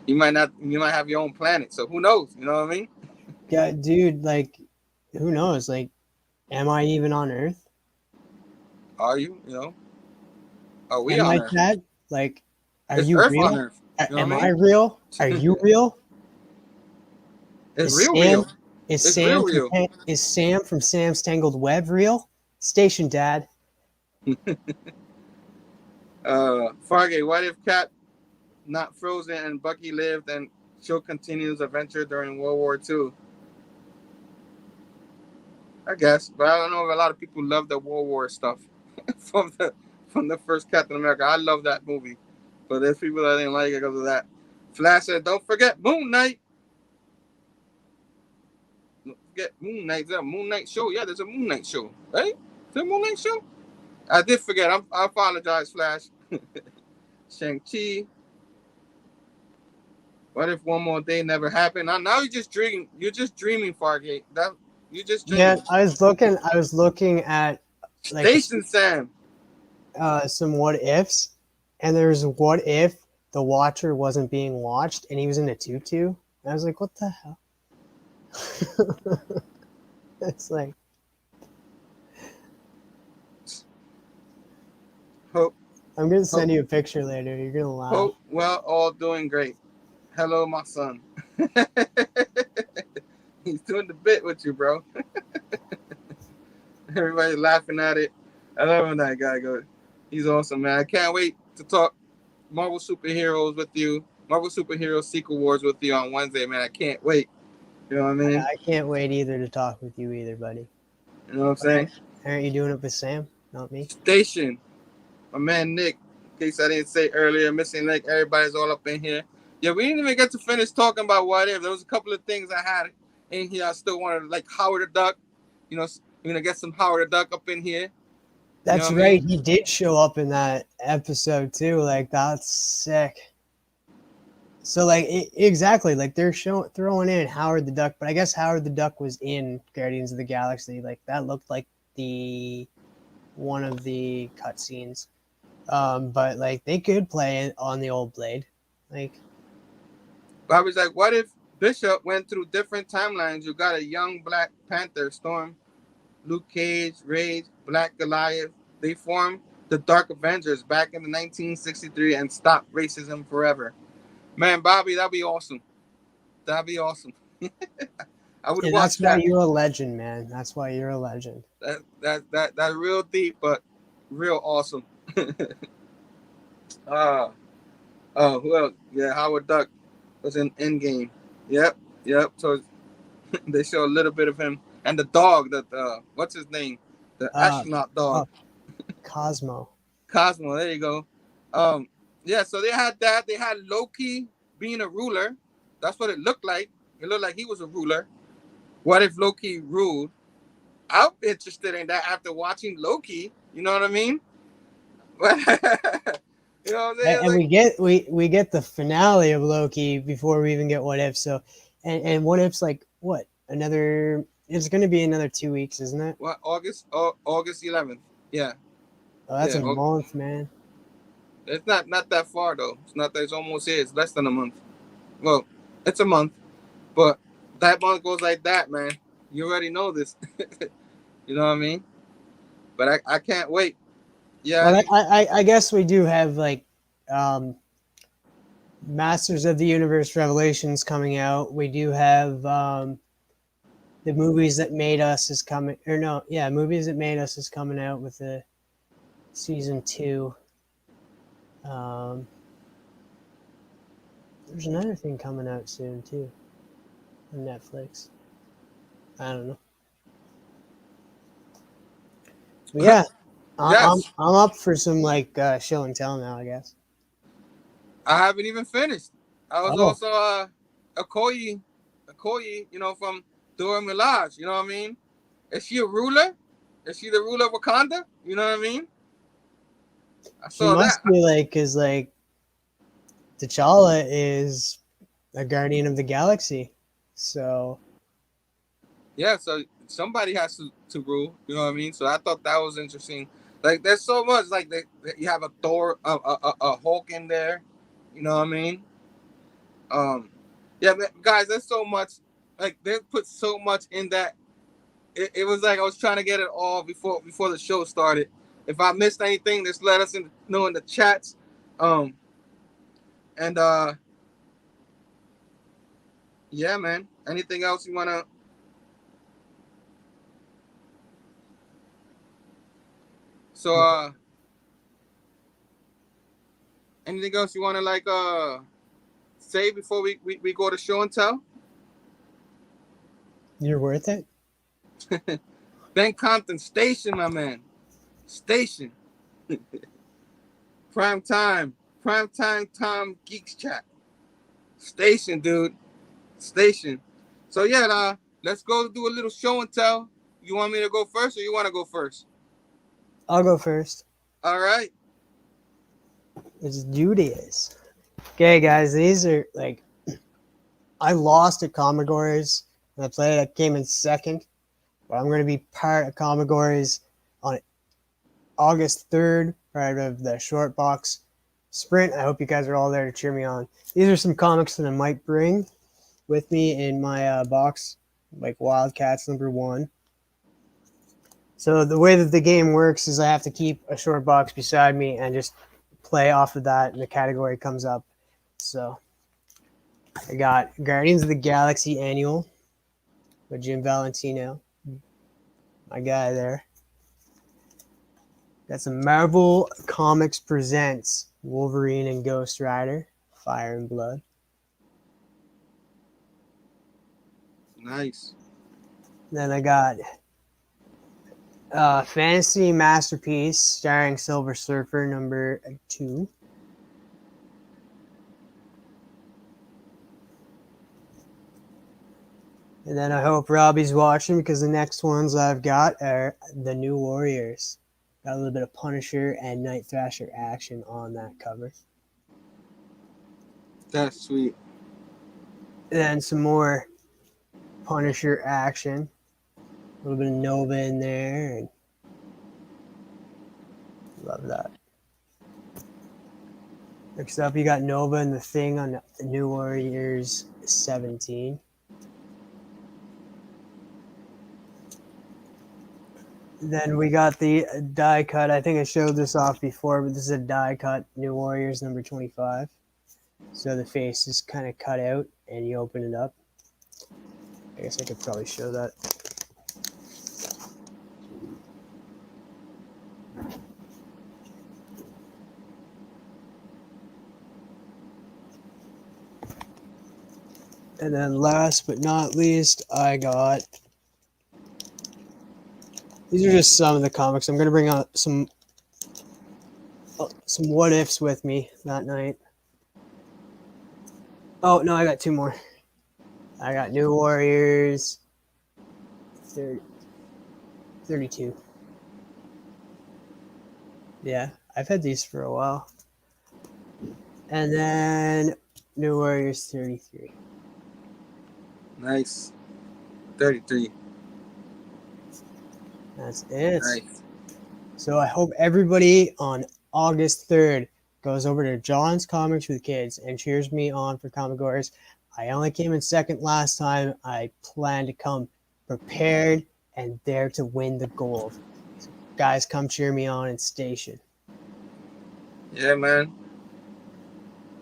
You might not. You might have your own planet. So who knows? You know what I mean? Yeah, dude. Like, who knows? Like, am I even on Earth? Are you? Are we Am on I Earth? that? Like, are It's you Earth real? on Earth. You know Am what I I mean? real? Are you real? It's Is real, Sam? real. Is It's Sam real, real. is Sam from Sam's Tangled Web real? Station Dad. Fargate, what if Cap not frozen and Bucky lived and show continues adventure during World War II? I guess, but I don't know if a lot of people love the World War stuff from the first Captain America. I love that movie, but there's people that didn't like it because of that. Flash said, "Don't forget Moon Knight. Don't forget Moon Knight. Is that a Moon Knight show? Yeah, there's a Moon Knight show, right? Is there a Moon Knight show? I did forget. I apologize, Flash. Shang-Chi. What if one more day never happened? Now you're just dreaming. You're just dreaming, Fargate. That you just dreaming. Yeah, I was looking at like Station Sam. some what ifs, and there's what if the Watcher wasn't being watched and he was in a tutu. And I was like, what the hell? It's like, Hope. I'm gonna send you a picture later. You're gonna laugh. Hope. Well, all doing great. Hello, my son. He's doing the bit with you, bro. Everybody's laughing at it. I love when that guy goes. He's awesome, man. I can't wait to talk Marvel Superheroes with you. Marvel Superheroes Sequel Wars with you on Wednesday, man. I can't wait. You know what I mean? I can't wait either to talk with you either, buddy. You know what I'm saying? Aren't you doing it with Sam, not me? Station. My man Nick, in case I didn't say earlier, missing Nick, everybody's all up in here. Yeah, we didn't even get to finish talking about what if. There was a couple of things I had in here. I still wanted, like Howard the Duck. We're gonna get some Howard the Duck up in here. That's You know what I right. mean? He did show up in that episode too. Like, that's sick. So like exactly, like they're throwing in Howard the Duck, but I guess Howard the Duck was in Guardians of the Galaxy. Like that looked like one of the cutscenes. But like they could play it on the old Blade. Like, I was like, what if Bishop went through different timelines? You got a young Black Panther, Storm, Luke Cage, Rage, Black Goliath. They formed the Dark Avengers back in the 1963 and stopped racism forever. Man, Bobby, that'd be awesome. That'd be awesome. I would and watch that's why that. you're a legend, man. That's why you're a legend. That's real deep, but real awesome. Who else? Yeah, Howard Duck was in Endgame. Yep. So they show a little bit of him and the dog. What's his name? The astronaut dog. Cosmo. Cosmo. There you go. Yeah. So they had that. They had Loki being a ruler. That's what it looked like. It looked like he was a ruler. What if Loki ruled? I'm interested in that after watching Loki. You know what I mean? You know what I'm saying? And we get the finale of Loki before we even get What If. So, and What If's like what? Another? It's going to be another 2 weeks, isn't it? What, August 11th? Yeah. Oh, that's a month, man. It's not that far though. It's not that. It's almost here. It's less than a month. Well, it's a month, but that month goes like that, man. You already know this. You know what I mean? But I can't wait. Yeah. Well, I guess we do have like Masters of the Universe Revelations coming out. We do have the Movies That Made Us is coming, or no, yeah, Movies That Made Us is coming out with the season 2. There's another thing coming out soon too on Netflix. I don't know. But yeah, Yes. I'm up for some like show and tell now, I guess. I haven't even finished. I was also Okoye, from Dora Milaje. You know what I mean? Is she a ruler? Is she the ruler of Wakanda? You know what I mean? I She saw must that. be like, cause like T'Challa is a guardian of the galaxy, so Yeah, so somebody has to rule. You know what I mean? So I thought that was interesting. Like, there's so much. Like, you have a Thor, a Hulk in there. You know what I mean? Yeah, guys, there's so much. Like, they put so much in that. It was like I was trying to get it all before the show started. If I missed anything, just let us know in the chats. Um, and yeah, man. Anything else you wanna? So anything else you wanna like say before we go to show and tell? you're worth it. Ben Compton Station, my man. Station. Prime time. Tom Geeks Chat. Station, dude. Station. So yeah, let's go do a little show and tell. You want me to go first or you want to go first? I'll go first. All right. Let's do this. Okay, guys, these are like I lost at Commodores and I played. I came in second, but I'm going to be part of Commodores on August 3rd, part of the short box sprint. I hope you guys are all there to cheer me on. These are some comics that I might bring with me in my box, like Wildcats #1. So the way that the game works is I have to keep a short box beside me and just play off of that, and the category comes up. So I got Guardians of the Galaxy Annual with Jim Valentino, my guy there. Got some Marvel Comics Presents Wolverine and Ghost Rider, Fire and Blood. Nice. Then I got Fantasy Masterpiece starring Silver Surfer #2. And then I hope Robbie's watching because the next ones I've got are the New Warriors. Got a little bit of Punisher and Night Thrasher action on that cover. That's sweet. Then some more Punisher action. A little bit of Nova in there. And love that. Next up, you got Nova and the Thing on the New Warriors 17. Then we got the die cut. I think I showed this off before, but this is a die cut New Warriors #25. So the face is kind of cut out and you open it up. I guess I could probably show that. And then last but not least, I got... These are just some of the comics. I'm going to bring out some what ifs with me that night. Oh, no, I got two more. I got New Warriors 32. Yeah, I've had these for a while. And then New Warriors 33. Nice. 33. That's it. Nice. So I hope everybody on August 3rd goes over to John's Comics with Kids and cheers me on for Commodores. I only came in second last time. I plan to come prepared and there to win the gold. So guys, come cheer me on in station. Yeah, man.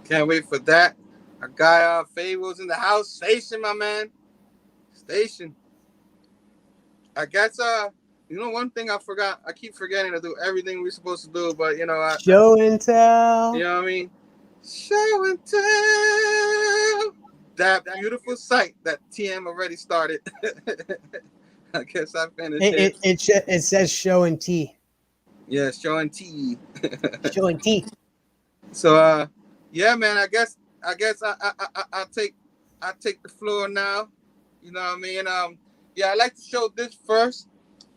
Can't wait for that. Our guy Phable's in the house. Station, my man. Station. I guess one thing I forgot. I keep forgetting to do everything we're supposed to do, but show and tell. You know what I mean? Show and tell. That beautiful sight that TM already started. I guess I finished it. It says show and tea. Yeah, show and tea. Show and tea. So yeah, man. I guess I take the floor now. You know what I mean? Yeah, I like to show this first.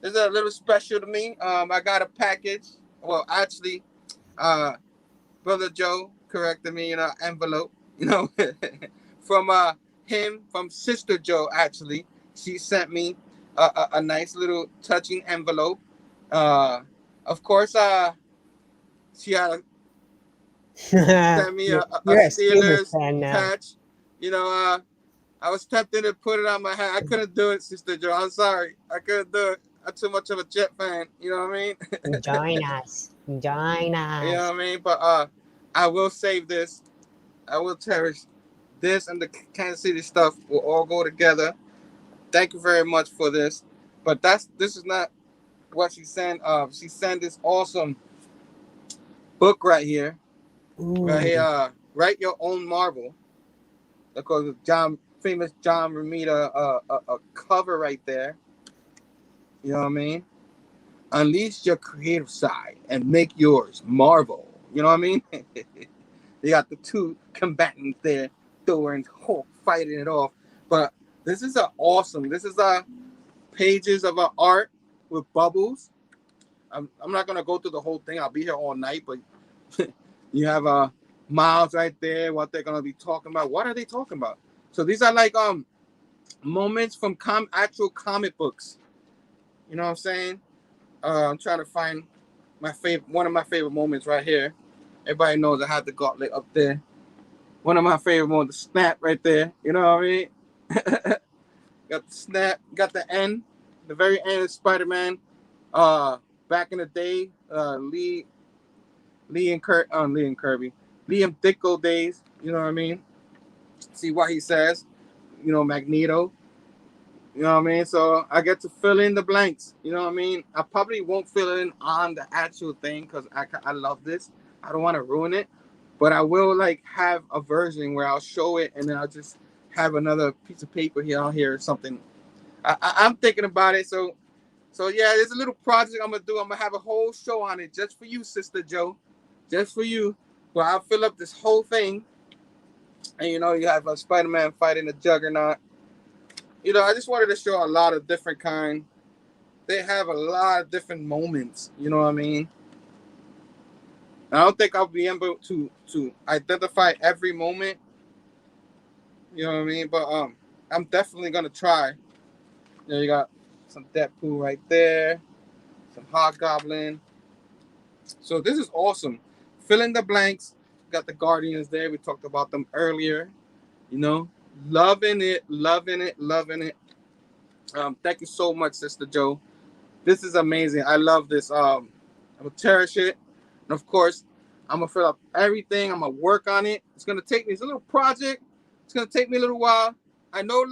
This is a little special to me. I got a package. Well, actually, Brother Joe corrected me, envelope, from him, from Sister Joe, actually. She sent me a nice little touching envelope. Uh, of course, she had sent me a You're a Steelers Steelers fan now. patch. I was tempted to put it on my head. I couldn't do it, Sister Joe. I'm sorry. I couldn't do it. I'm too much of a Jet fan. You know what I mean? Join us. Join You know us. what I mean? But I will save this. I will cherish this, and the Kansas City stuff will all go together. Thank you very much for this. But this is not what she sent. She sent this awesome book right here. Right Ooh. here. Write Your Own Marvel. Because famous John Romita a cover right there. You know what I mean? Unleash your creative side and make yours Marvel. You know what I mean? They got the two combatants there, Thor and Hulk fighting it off. But this is This is pages of art with bubbles. I'm not gonna go through the whole thing. I'll be here all night. But you have Miles right there. What they're gonna be talking about? What are they talking about? So these are like moments from actual comic books. You know what I'm saying? I'm trying to find one of my favorite moments right here. Everybody knows I had the gauntlet up there. One of my favorite moments, the snap right there. You know what I mean? Got the snap, got the end, the very end of Spider-Man. Back in the day, Lee and Kirby, Liam Dicko days. You know what I mean? See what he says. Magneto. You know what I mean? So I get to fill in the blanks. You know what I mean? I probably won't fill in on the actual thing because I love this. I don't want to ruin it. But I will have a version where I'll show it and then I'll just have another piece of paper here out here or something. I'm thinking about it. So yeah, there's a little project I'm going to do. I'm going to have a whole show on it just for you, Sister Joe. Just for you. Well, I'll fill up this whole thing. And you have a Spider-Man fighting a Juggernaut. I just wanted to show a lot of different kind. They have a lot of different moments. You know what I mean? I don't think I'll be able to identify every moment. You know what I mean? But I'm definitely gonna try. You got some Deadpool right there, some Hobgoblin. So this is awesome. Fill in the blanks. Got the Guardians there. We talked about them earlier. Loving it, loving it, loving it. Thank you so much, Sister Joe. This is amazing. I love this. I'm gonna cherish it, and of course, I'm gonna fill up everything. I'm gonna work on it. It's gonna take me. It's a little project. It's gonna take me a little while. I know,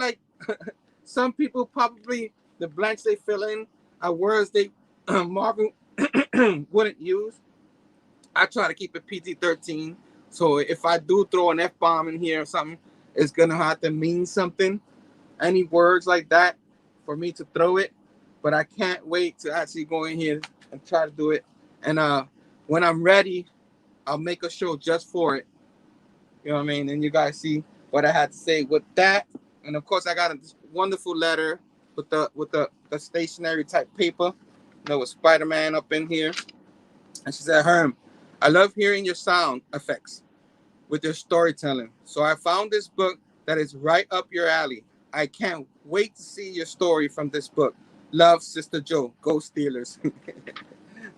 some people probably the blanks they fill in are words they Marvel wouldn't use. I try to keep it PG-13. So if I do throw an F-bomb in here or something, it's gonna have to mean something. Any words like that for me to throw it. But I can't wait to actually go in here and try to do it. And when I'm ready, I'll make a show just for it. You know what I mean? And you guys see what I had to say with that. And of course, I got a wonderful letter with the stationery type paper. With Spider-Man up in here. And she said, Herm, I love hearing your sound effects with your storytelling. So I found this book that is right up your alley. I can't wait to see your story from this book. Love, Sister Joe. Go Steelers.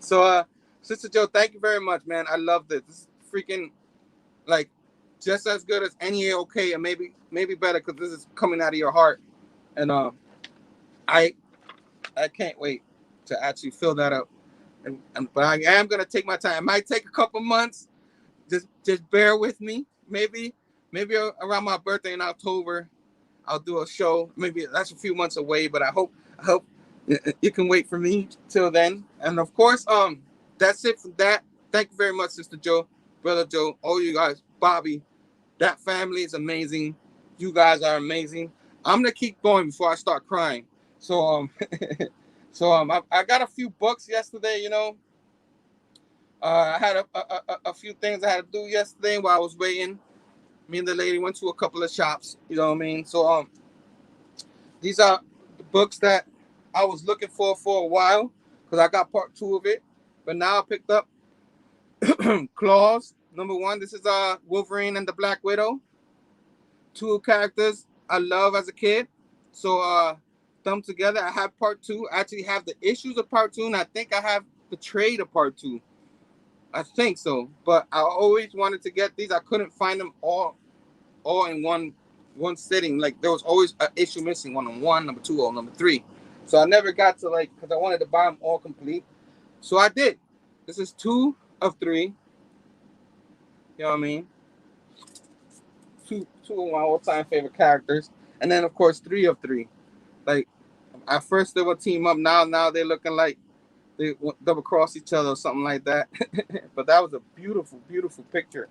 So, Sister Joe, thank you very much, man. I love this. This is freaking, just as good as any AOK, and maybe better because this is coming out of your heart. And I can't wait to actually fill that up. But I am going to take my time. It might take a couple months. Just bear with me. Maybe around my birthday in October, I'll do a show. Maybe that's a few months away, but I hope you can wait for me till then. And of course, that's it for that. Thank you very much, Sister Joe, Brother Joe, all you guys, Bobby. That family is amazing. You guys are amazing. I'm gonna keep going before I start crying. So I got a few books yesterday. I had a few things I had to do yesterday while I was waiting. Me and the lady went to a couple of shops. You know what I mean? So these are the books that I was looking for a while because I got part 2 of it, but now I picked up Claws, number 1. This is Wolverine and the Black Widow. 2 characters I love as a kid. So them together. I have part 2. I actually have the issues of part 2, and I think I have the trade of part 2. I think so. But I always wanted to get these. I couldn't find them all in one sitting. Like there was always an issue missing, one on 1, number 2, or number 3. So I never got to because I wanted to buy them all complete. So I did. This is 2 of 3. You know what I mean? Two of my all-time favorite characters, and then of course 3 of 3. Like at first they would team up. Now they're looking like they double cross each other or something like that. But that was a beautiful, beautiful picture.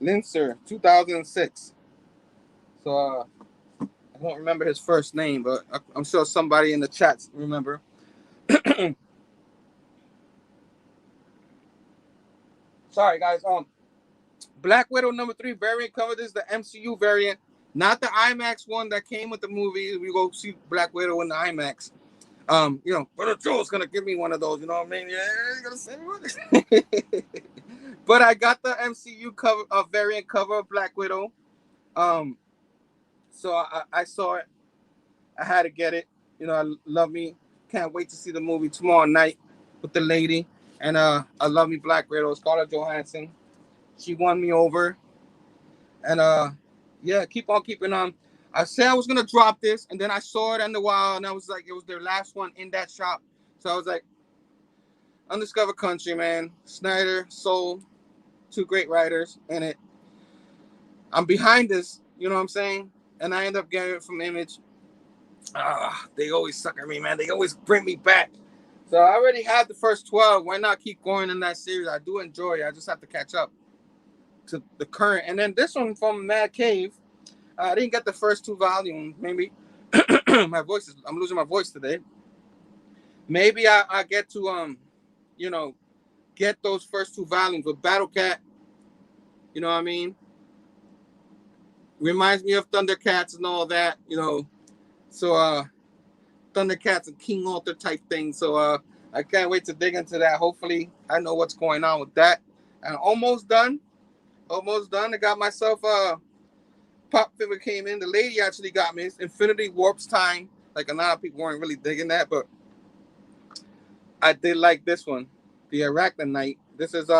Lincer, 2006. So I don't remember his first name, but I'm sure somebody in the chats remember. Sorry guys. Black Widow number 3 variant cover. This is the MCU variant, not the IMAX one that came with the movie. We go see Black Widow in the IMAX. Brother Joe's gonna give me one of those. You know what I mean? Yeah, he's gonna send me one. But I got the MCU cover, variant cover of Black Widow. So I saw it. I had to get it. You know, I love me. Can't wait to see the movie tomorrow night with the lady. And I love me Black Widow, Scarlett Johansson. She won me over. And yeah, keep on keeping on. I said I was gonna drop this, and then I saw it in the wild, and I was like, it was their last one in that shop. So I was like, Undiscovered Country, man. Snyder, Soul, 2 great writers in it. I'm behind this, you know what I'm saying? And I end up getting it from Image. They always sucker me, man. They always bring me back. So I already had the first 12. Why not keep going in that series? I do enjoy it. I just have to catch up to the current. And then this one from Mad Cave. I didn't get the first 2 volumes. Maybe I'm losing my voice today. Maybe I get to get those first 2 volumes with Battle Cat. You know what I mean? Reminds me of Thundercats and all that, you know. So Thundercats and King Arthur type thing. So I can't wait to dig into that. Hopefully I know what's going on with that. And almost done. I got myself Pop Phable came in. The lady actually got me. It's Infinity Warp's Time. Like a lot of people weren't really digging that, but I did like this one. The Arachnite. This is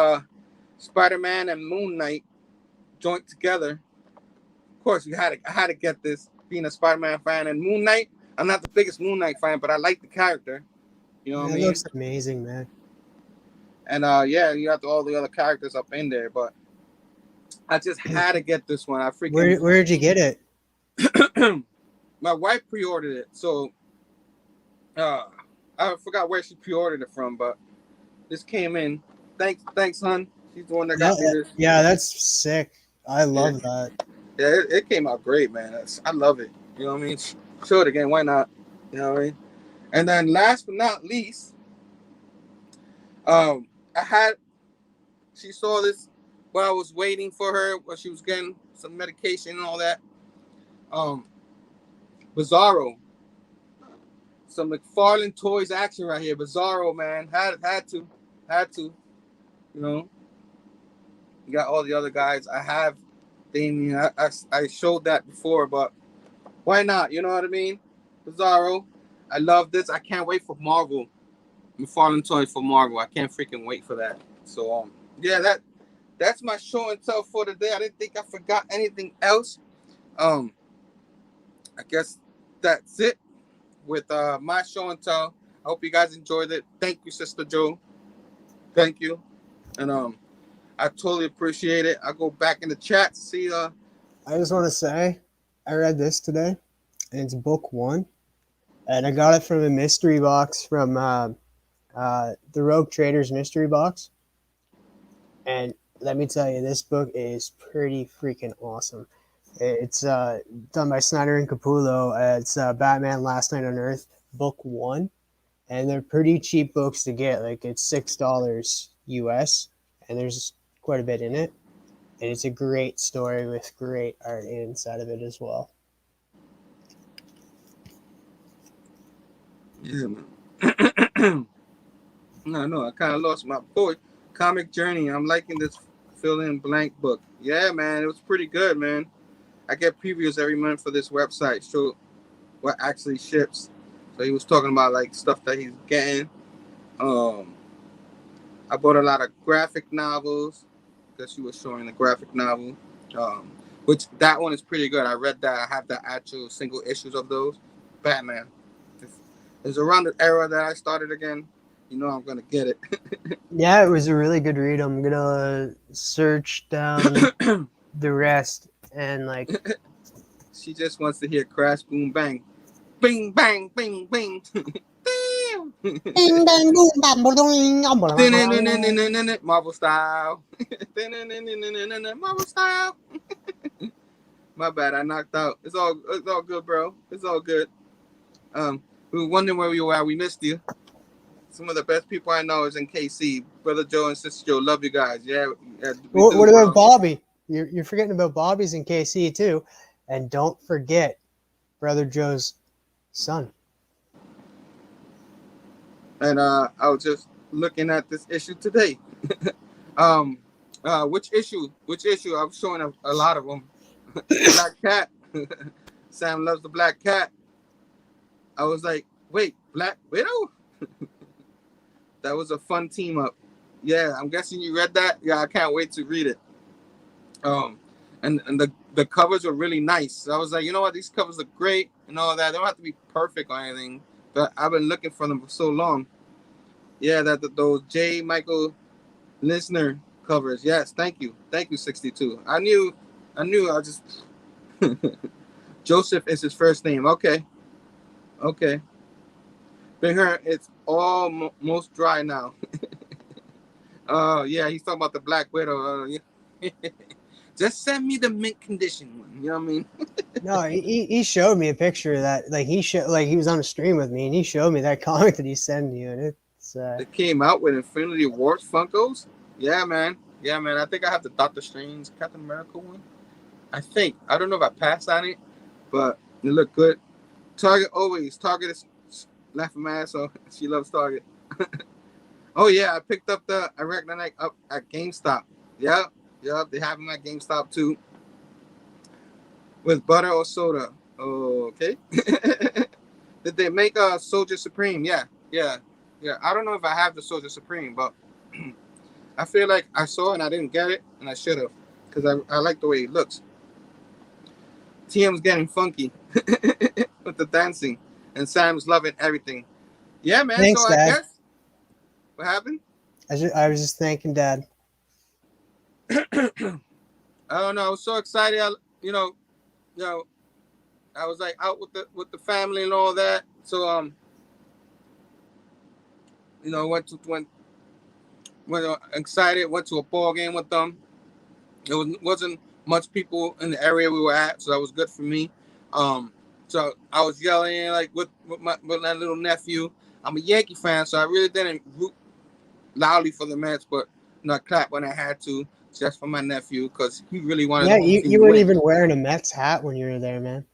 Spider-Man and Moon Knight joined together. Of course, I had to get this, being a Spider-Man fan. And Moon Knight, I'm not the biggest Moon Knight fan, but I like the character. You know what I mean? It looks amazing, man. And yeah, you got all the other characters up in there, but I just had to get this one. Where did you get it? My wife pre-ordered it, so I forgot where she pre-ordered it from, but this came in. Thanks, hon. She's the one that got me this. Yeah, that's sick. I love that. Yeah, it came out great, man. I love it. You know what I mean? Show it again. Why not? You know what I mean? And then last but not least, she saw this while I was waiting for her, while she was getting some medication and all that. Bizarro. Some McFarlane Toys action right here. Bizarro, man. Had to. You know? You got all the other guys. I have Damien. I showed that before, but why not? You know what I mean? Bizarro. I love this. I can't wait for Marvel. McFarlane Toys for Marvel. I can't freaking wait for that. So yeah, that's my show and tell for today. I didn't think I forgot anything else. I guess that's it with my show and tell. I hope you guys enjoyed it. Thank you, Sister Joe. Thank you. And I totally appreciate it. I'll go back in the chat to see I just want to say I read this today, and it's book 1. And I got it from a mystery box from the Rogue Traders mystery box. And let me tell you, this book is pretty freaking awesome. It's done by Snyder and Capullo. It's Batman Last Night on Earth, book 1. And they're pretty cheap books to get. Like, it's $6 US, and there's quite a bit in it. And it's a great story with great art inside of it as well. Yeah, man. No, I kind of lost my voice. Comic Journey. I'm liking this fill in blank book. Yeah, man, it was pretty good, man. I get previews every month for this website, show what actually ships. So he was talking about like stuff that he's getting. Um, I bought a lot of graphic novels because she was showing the graphic novel, which that one is pretty good. I read that. I have the actual single issues of those. Batman. It's around the era that I started again. You know I'm gonna get it. Yeah, it was a really good read. I'm gonna search down the rest and like. She just wants to hear crash, boom, bang, bing, bang, bing, bing. Ding, dang, boom, bam, ba-ding, Marvel style. Marvel style. My bad, I knocked out. It's all good, bro. It's all good. We were wondering where we were at. We missed you. Some of the best people I know is in KC. Brother Joe and Sister Joe, love you guys. Yeah. What about Bobby? You're forgetting about Bobby's in KC too, and don't forget Brother Joe's son. And I was just looking at this issue today. Which issue? I was showing a lot of them. Black Cat. Sam loves the Black Cat. I was like, wait, Black Widow? That was a fun team up. Yeah, I'm guessing you read that. Yeah, I can't wait to read it. And the covers were really nice. So I was like, you know what, these covers look great and all that. They don't have to be perfect or anything, but I've been looking for them for so long. Yeah, those J. Michael Listener covers. Yes, thank you, 62. I knew. I just Joseph is his first name. Okay. Bring her. It's almost dry now. Yeah, he's talking about the Black Widow. Just send me the mint condition one. You know what I mean? No, he showed me a picture of that. Like he was on a stream with me, and he showed me that comic that he sent you, and it's. It came out with Infinity Wars Funkos. Yeah, man. I think I have the Doctor Strange Captain America one. I think. I don't know if I passed on it, but it looked good. Target always. Target is laughing my ass off. She loves Target. Oh yeah, I picked up the Arachnite up at GameStop. Yep. They have them at GameStop too. With butter or soda. Okay. Did they make a Soldier Supreme? Yeah. I don't know if I have the Soldier Supreme, but I feel like I saw it and I didn't get it, and I should have, because I like the way it looks. TM's getting funky with the dancing, and Sam's loving everything. Yeah, man. Thanks, so Dad. I guess what happened? I was just thanking Dad. I don't know. I was so excited. I was like out with the family and all that. So went excited. Went to a ball game with them. Wasn't much people in the area we were at, so that was good for me. So I was yelling like with my little nephew. I'm a Yankee fan, so I really didn't root loudly for the Mets, but clap when I had to, just for my nephew, because he really wanted. Yeah, you weren't even wearing a Mets hat when you were there, man.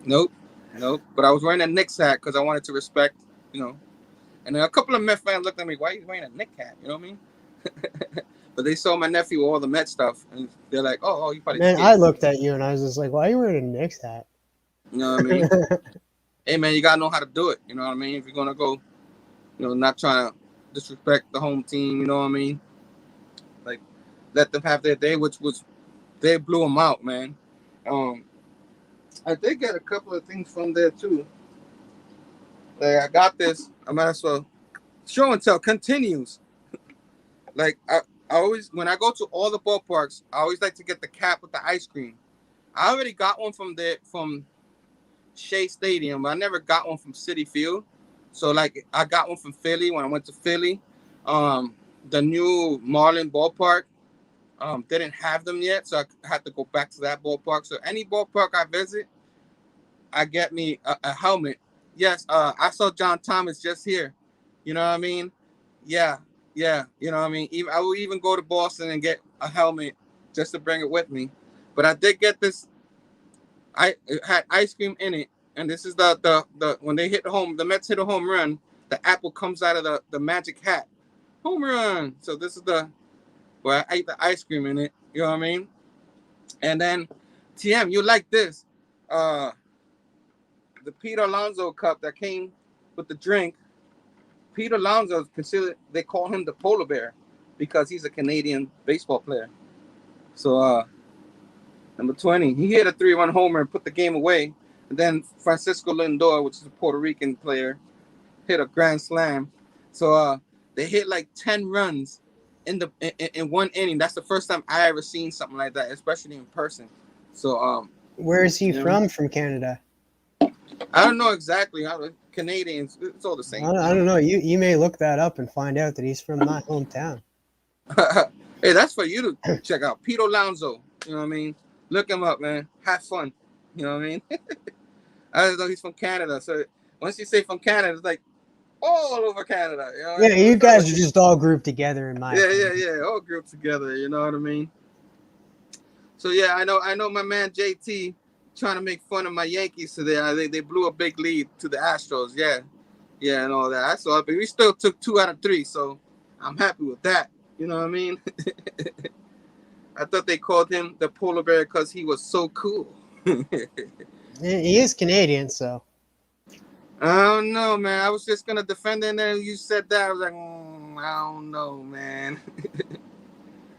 Nope. But I was wearing a Knicks hat because I wanted to respect, And then a couple of Mets fans looked at me, why are you wearing a Knicks hat? You know what I mean? But they saw my nephew with all the Met stuff, and they're like, oh, you probably. Man, I looked at you and I was just like, why are you wearing a Knicks hat? You know what I mean? Hey, man, you gotta know how to do it. You know what I mean? If you're gonna go, not trying to disrespect the home team. You know what I mean? Like, let them have their day, which was they blew them out, man. I did get a couple of things from there too. Like, I got this. I might as well. Show and tell continues. Like, I always, when I go to all the ballparks, I always like to get the cap with the ice cream. I already got one from Shea Stadium, but I never got one from Citi Field. So, like, I got one from Philly when I went to Philly. The new Marlin ballpark didn't have them yet, so I had to go back to that ballpark. So any ballpark I visit, I get me a helmet. Yes, I saw John Thomas just here. You know what I mean? Yeah. You know what I mean? I will even go to Boston and get a helmet just to bring it with me. But I did get this. It had ice cream in it, and this is the when they hit the Mets hit a home run, the apple comes out of the magic hat. home run. So this is the where I ate the ice cream in it. You know what I mean? And then TM, you like this? The Pete Alonso cup that came with the drink. Pete Alonso is considered. They call him the polar bear because he's a Canadian baseball player. So number 20, he hit a 3-1 homer and put the game away. And then Francisco Lindor, which is a Puerto Rican player, hit a grand slam. So they hit like 10 runs in one inning. That's the first time I ever seen something like that, especially in person. So Where is he you know, from? From Canada? I don't know exactly how Canadians. It's all the same. I don't know. You may look that up and find out that he's from my hometown. Hey, that's for you to check out. Pete Alonso. You know what I mean? Look him up, man. Have fun. You know what I mean? I don't know he's from Canada. So once you say from Canada, it's like all over Canada. You know what Yeah, I mean? you guys are just all grouped together in my opinion. Yeah. All grouped together. You know what I mean? So yeah, I know my man JT trying to make fun of my Yankees today. They blew a big lead to the Astros. Yeah, and all that. I saw it, but we still took 2 out of 3, so I'm happy with that. You know what I mean? I thought they called him the polar bear because he was so cool. He is Canadian, so. I don't know, man. I was just gonna defend it, and then you said that. I was like, I don't know, man.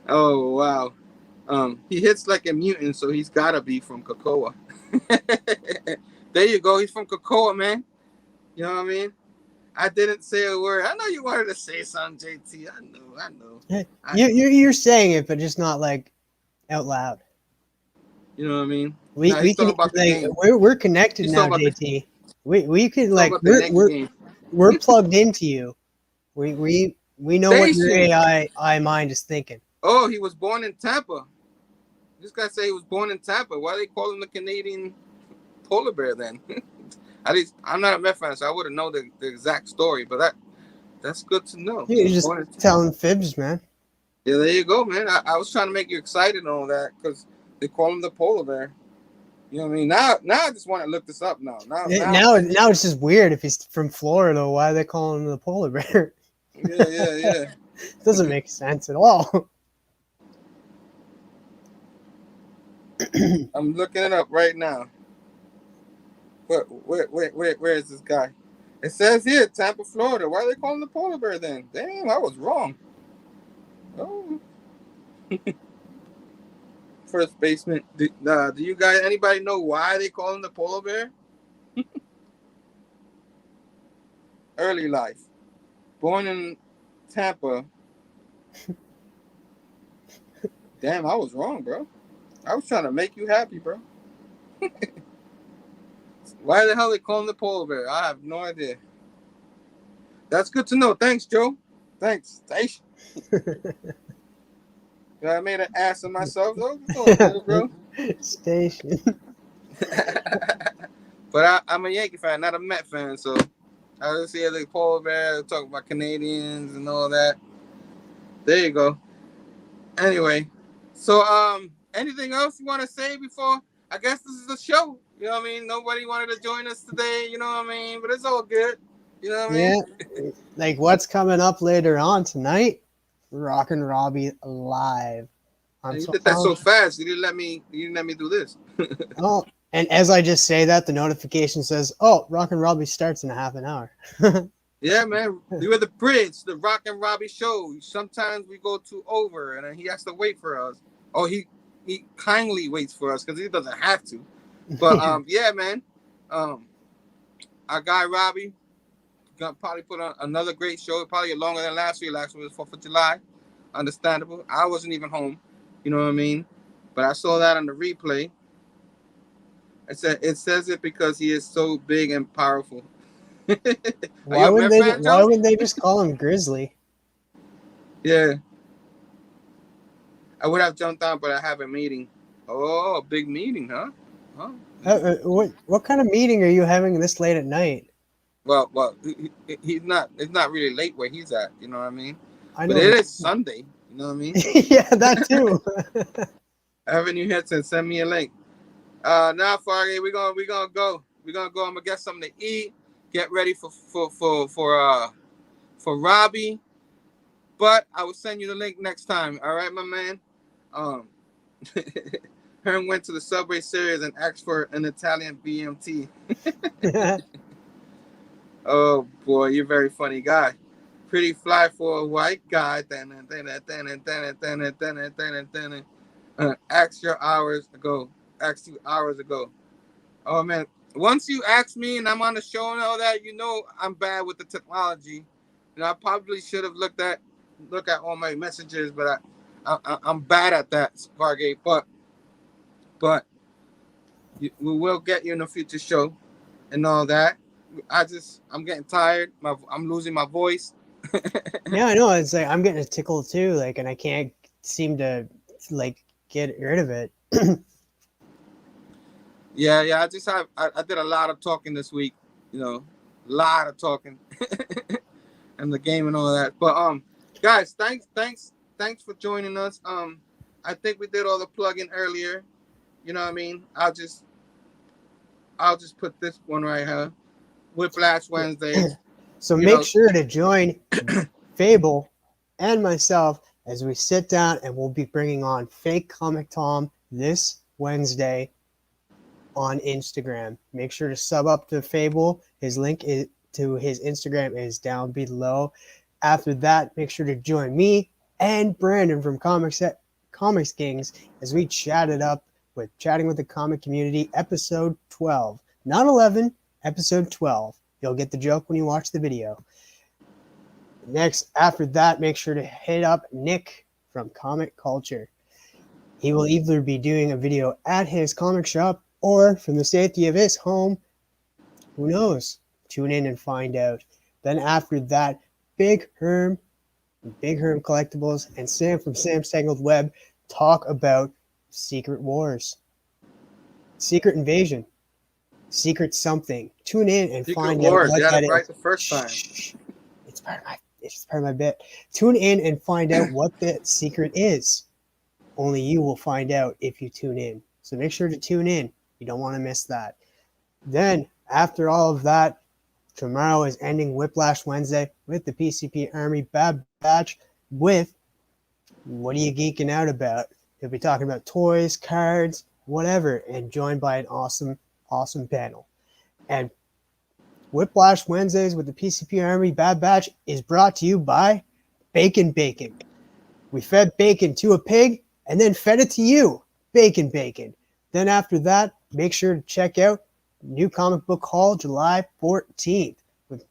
Oh wow. He hits like a mutant, so he's gotta be from Cocoa. There you go. He's from Cocoa, man. You know what I mean? I didn't say a word. I know you wanted to say something, JT. I know. You're saying it, but just not like out loud. You know what I mean? We can like we're connected He's now, JT. We can like we're plugged into you. We know what your AI mind is thinking. Oh, he was born in Tampa. This guy say he was born in Tampa. Why they call him the Canadian polar bear then? At least I'm not a Met fan, so I wouldn't know the exact story. But that's good to know. You're just telling fibs, man. Yeah, there you go, man. I was trying to make you excited and all that because they call him the polar bear. You know what I mean? Now I just want to look this up now. Now it's just weird if he's from Florida. Why are they calling him the polar bear? Yeah. Doesn't make sense at all. I'm looking it up right now. Where is this guy? It says here, Tampa, Florida. Why are they calling the polar bear then? Damn, I was wrong. Oh. First baseman. Do you guys, anybody know why they call him the polar bear? Early life. Born in Tampa. Damn, I was wrong, bro. I was trying to make you happy, bro. Why the hell they call him the polar bear? I have no idea. That's good to know. Thanks, Joe. Thanks. Station. I made an ass of myself, though. Good, bro. Station. But I'm a Yankee fan, not a Met fan, so I just see the polar bear, talk about Canadians and all that. There you go. Anyway, so anything else you want to say before? I guess this is a show. You know what I mean? Nobody wanted to join us today. You know what I mean? But it's all good. You know what I mean? Yeah. Like what's coming up later on tonight? Rockin' Robbie live. You did that so fast. You didn't let me do this. Oh, and as I just say that, the notification says, "Oh, Rockin' Robbie starts in half an hour." Yeah, man. We were the bridge, the Rockin' Robbie show. Sometimes we go too over, and then he has to wait for us. Oh, he kindly waits for us because he doesn't have to. But yeah, man. Our guy Robbie gonna probably put on another great show. Probably longer than last week. Last week was 4th of July. Understandable. I wasn't even home. You know what I mean? But I saw that on the replay. It says it because he is so big and powerful. Why would they just call him Grizzly? Yeah. I would have jumped on, but I have a meeting. Oh, a big meeting, huh? What kind of meeting are you having this late at night? Well, he's not. It's not really late where he's at. You know what I mean? I know. But it is Sunday. You know what I mean? Yeah, that too. Haven't you hit and send me a link? Now, Farley, we're gonna go. We're gonna go. I'm gonna get something to eat. Get ready for Robbie. but I will send you the link next time. All right, my man. Herm went to the Subway series and asked for an Italian BMT. Oh boy, you're a very funny guy. Pretty fly for a white guy. Asked you hours ago. Asked you hours ago. Oh man, once you ask me and I'm on the show and all that, you know I'm bad with the technology. And I probably should have look at all my messages, but I'm bad at that, Fargate. But we will get you in a future show and all that. I'm getting tired. I'm losing my voice. Yeah, I know. It's like I'm getting a tickle too, like, and I can't seem to like get rid of it. Yeah. I did a lot of talking this week. You know, a lot of talking, and the game and all that. But guys, thanks for joining us. I think we did all the plug-in earlier. You know what I mean? I'll just put this one right here. Whiplash Wednesdays. So make sure to join Phable and myself as we sit down, and we'll be bringing on Fake Comic Tom this Wednesday on Instagram. Make sure to sub up to Phable. His link to his Instagram is down below. After that, make sure to join me and Brandon from Comics Kings as we chatted up with Chatting with the Comic Community, episode 12. Not 11, episode 12. You'll get the joke when you watch the video. Next, after that, make sure to hit up Nick from Comic Culture. He will either be doing a video at his comic shop or from the safety of his home. Who knows? Tune in and find out. Then after that, Big Herm Collectibles and Sam from Sam's Tangled Web talk about Secret Wars, Secret Invasion, Secret something. Tune in and find out what that is. Right the first time. It's part of my bit. Tune in and find out what the secret is. Only you will find out if you tune in. So make sure to tune in. You don't want to miss that. Then, after all of that, tomorrow is ending Whiplash Wednesday with the PCP Army Bad Batch with What Are You Geeking Out About? He'll be talking about toys, cards, whatever, and joined by an awesome panel. And Whiplash Wednesdays with the PCP Army Bad Batch is brought to you by Bacon. We fed bacon to a pig and then fed it to you. Bacon. Then after that, make sure to check out New Comic Book Haul July 14th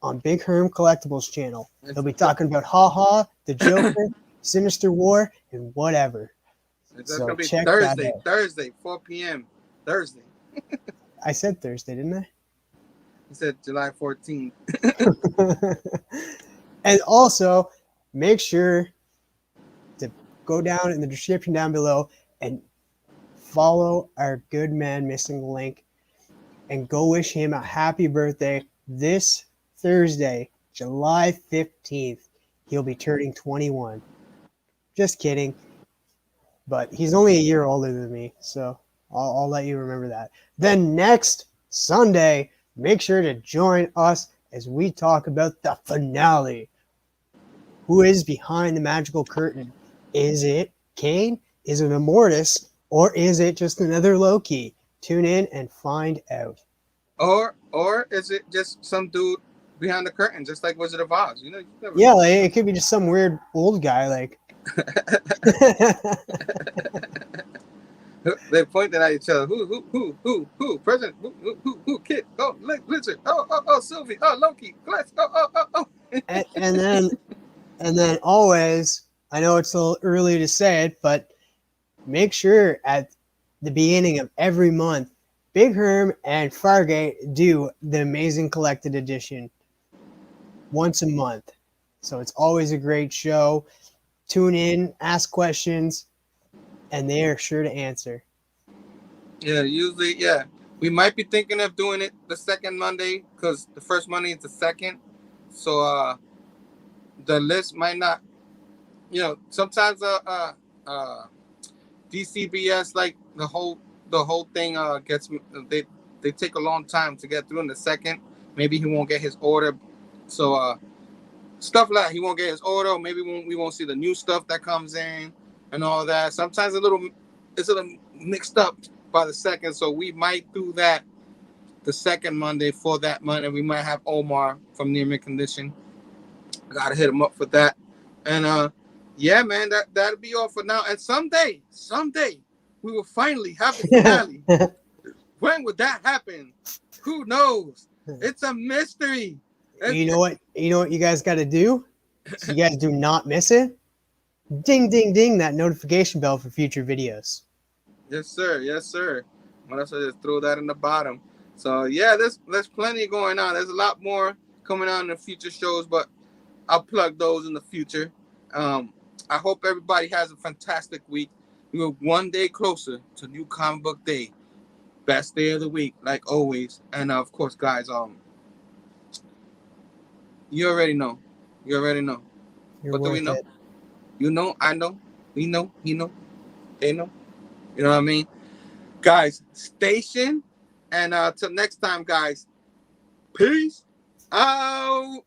on Big Herm Collectibles channel. They'll be talking about Ha, the Joker, Sinister War, and whatever. It's going to be Thursday, 4 p.m. Thursday. I said Thursday, didn't I? You said July 14th. And also, make sure to go down in the description down below and follow our good man Missing Link and go wish him a happy birthday this Thursday, July 15th. He'll be turning 21. Just kidding. But he's only a year older than me, so I'll let you remember that. Then next Sunday, make sure to join us as we talk about the finale. Who is behind the magical curtain? Is it Kane? Is it Immortus? Or is it just another Loki? Tune in and find out. Or is it just some dude behind the curtain, just like Wizard of Oz? You never Yeah, know. like, it could be just some weird old guy, like. They pointed at each other. Who? President? Who? Kid? Oh, Blizzard. Oh, Sylvie. Oh, Loki. Glass. Oh. and then always, I know it's a little early to say it, but make sure at the beginning of every month, Big Herm and Fargate do the Amazing Collected Edition once a month. So it's always a great show. Tune in, ask questions, and they are sure to answer. Yeah, usually, yeah. We might be thinking of doing it the second Monday because the first Monday is the second. So the list might not, sometimes DCBS, like the whole thing gets, they take a long time to get through in the second. Maybe he won't get his order. So stuff like that. He won't get his order. Or maybe we won't see the new stuff that comes in and all that. Sometimes it's a little mixed up by the second, so we might do that the second Monday for that month, and we might have Omar from Near Mint Condition. Gotta hit him up for that. And yeah, man, that'll be all for now. And someday, we will finally have the finale. When would that happen? Who knows? It's a mystery. You know what you guys got to do? So you guys do not miss it. Ding, ding, ding, that notification bell for future videos. Yes, sir. Yes, sir. What else? I just throw that in the bottom. So yeah, there's plenty going on. There's a lot more coming on in the future shows, but I'll plug those in the future. I hope everybody has a fantastic week. We're one day closer to New Comic Book Day. Best day of the week, like always. And of course, guys, you already know. What do we know? It. You know, I know, we know, he know, they know. You know what I mean? Guys, station. And till next time, guys. Peace out.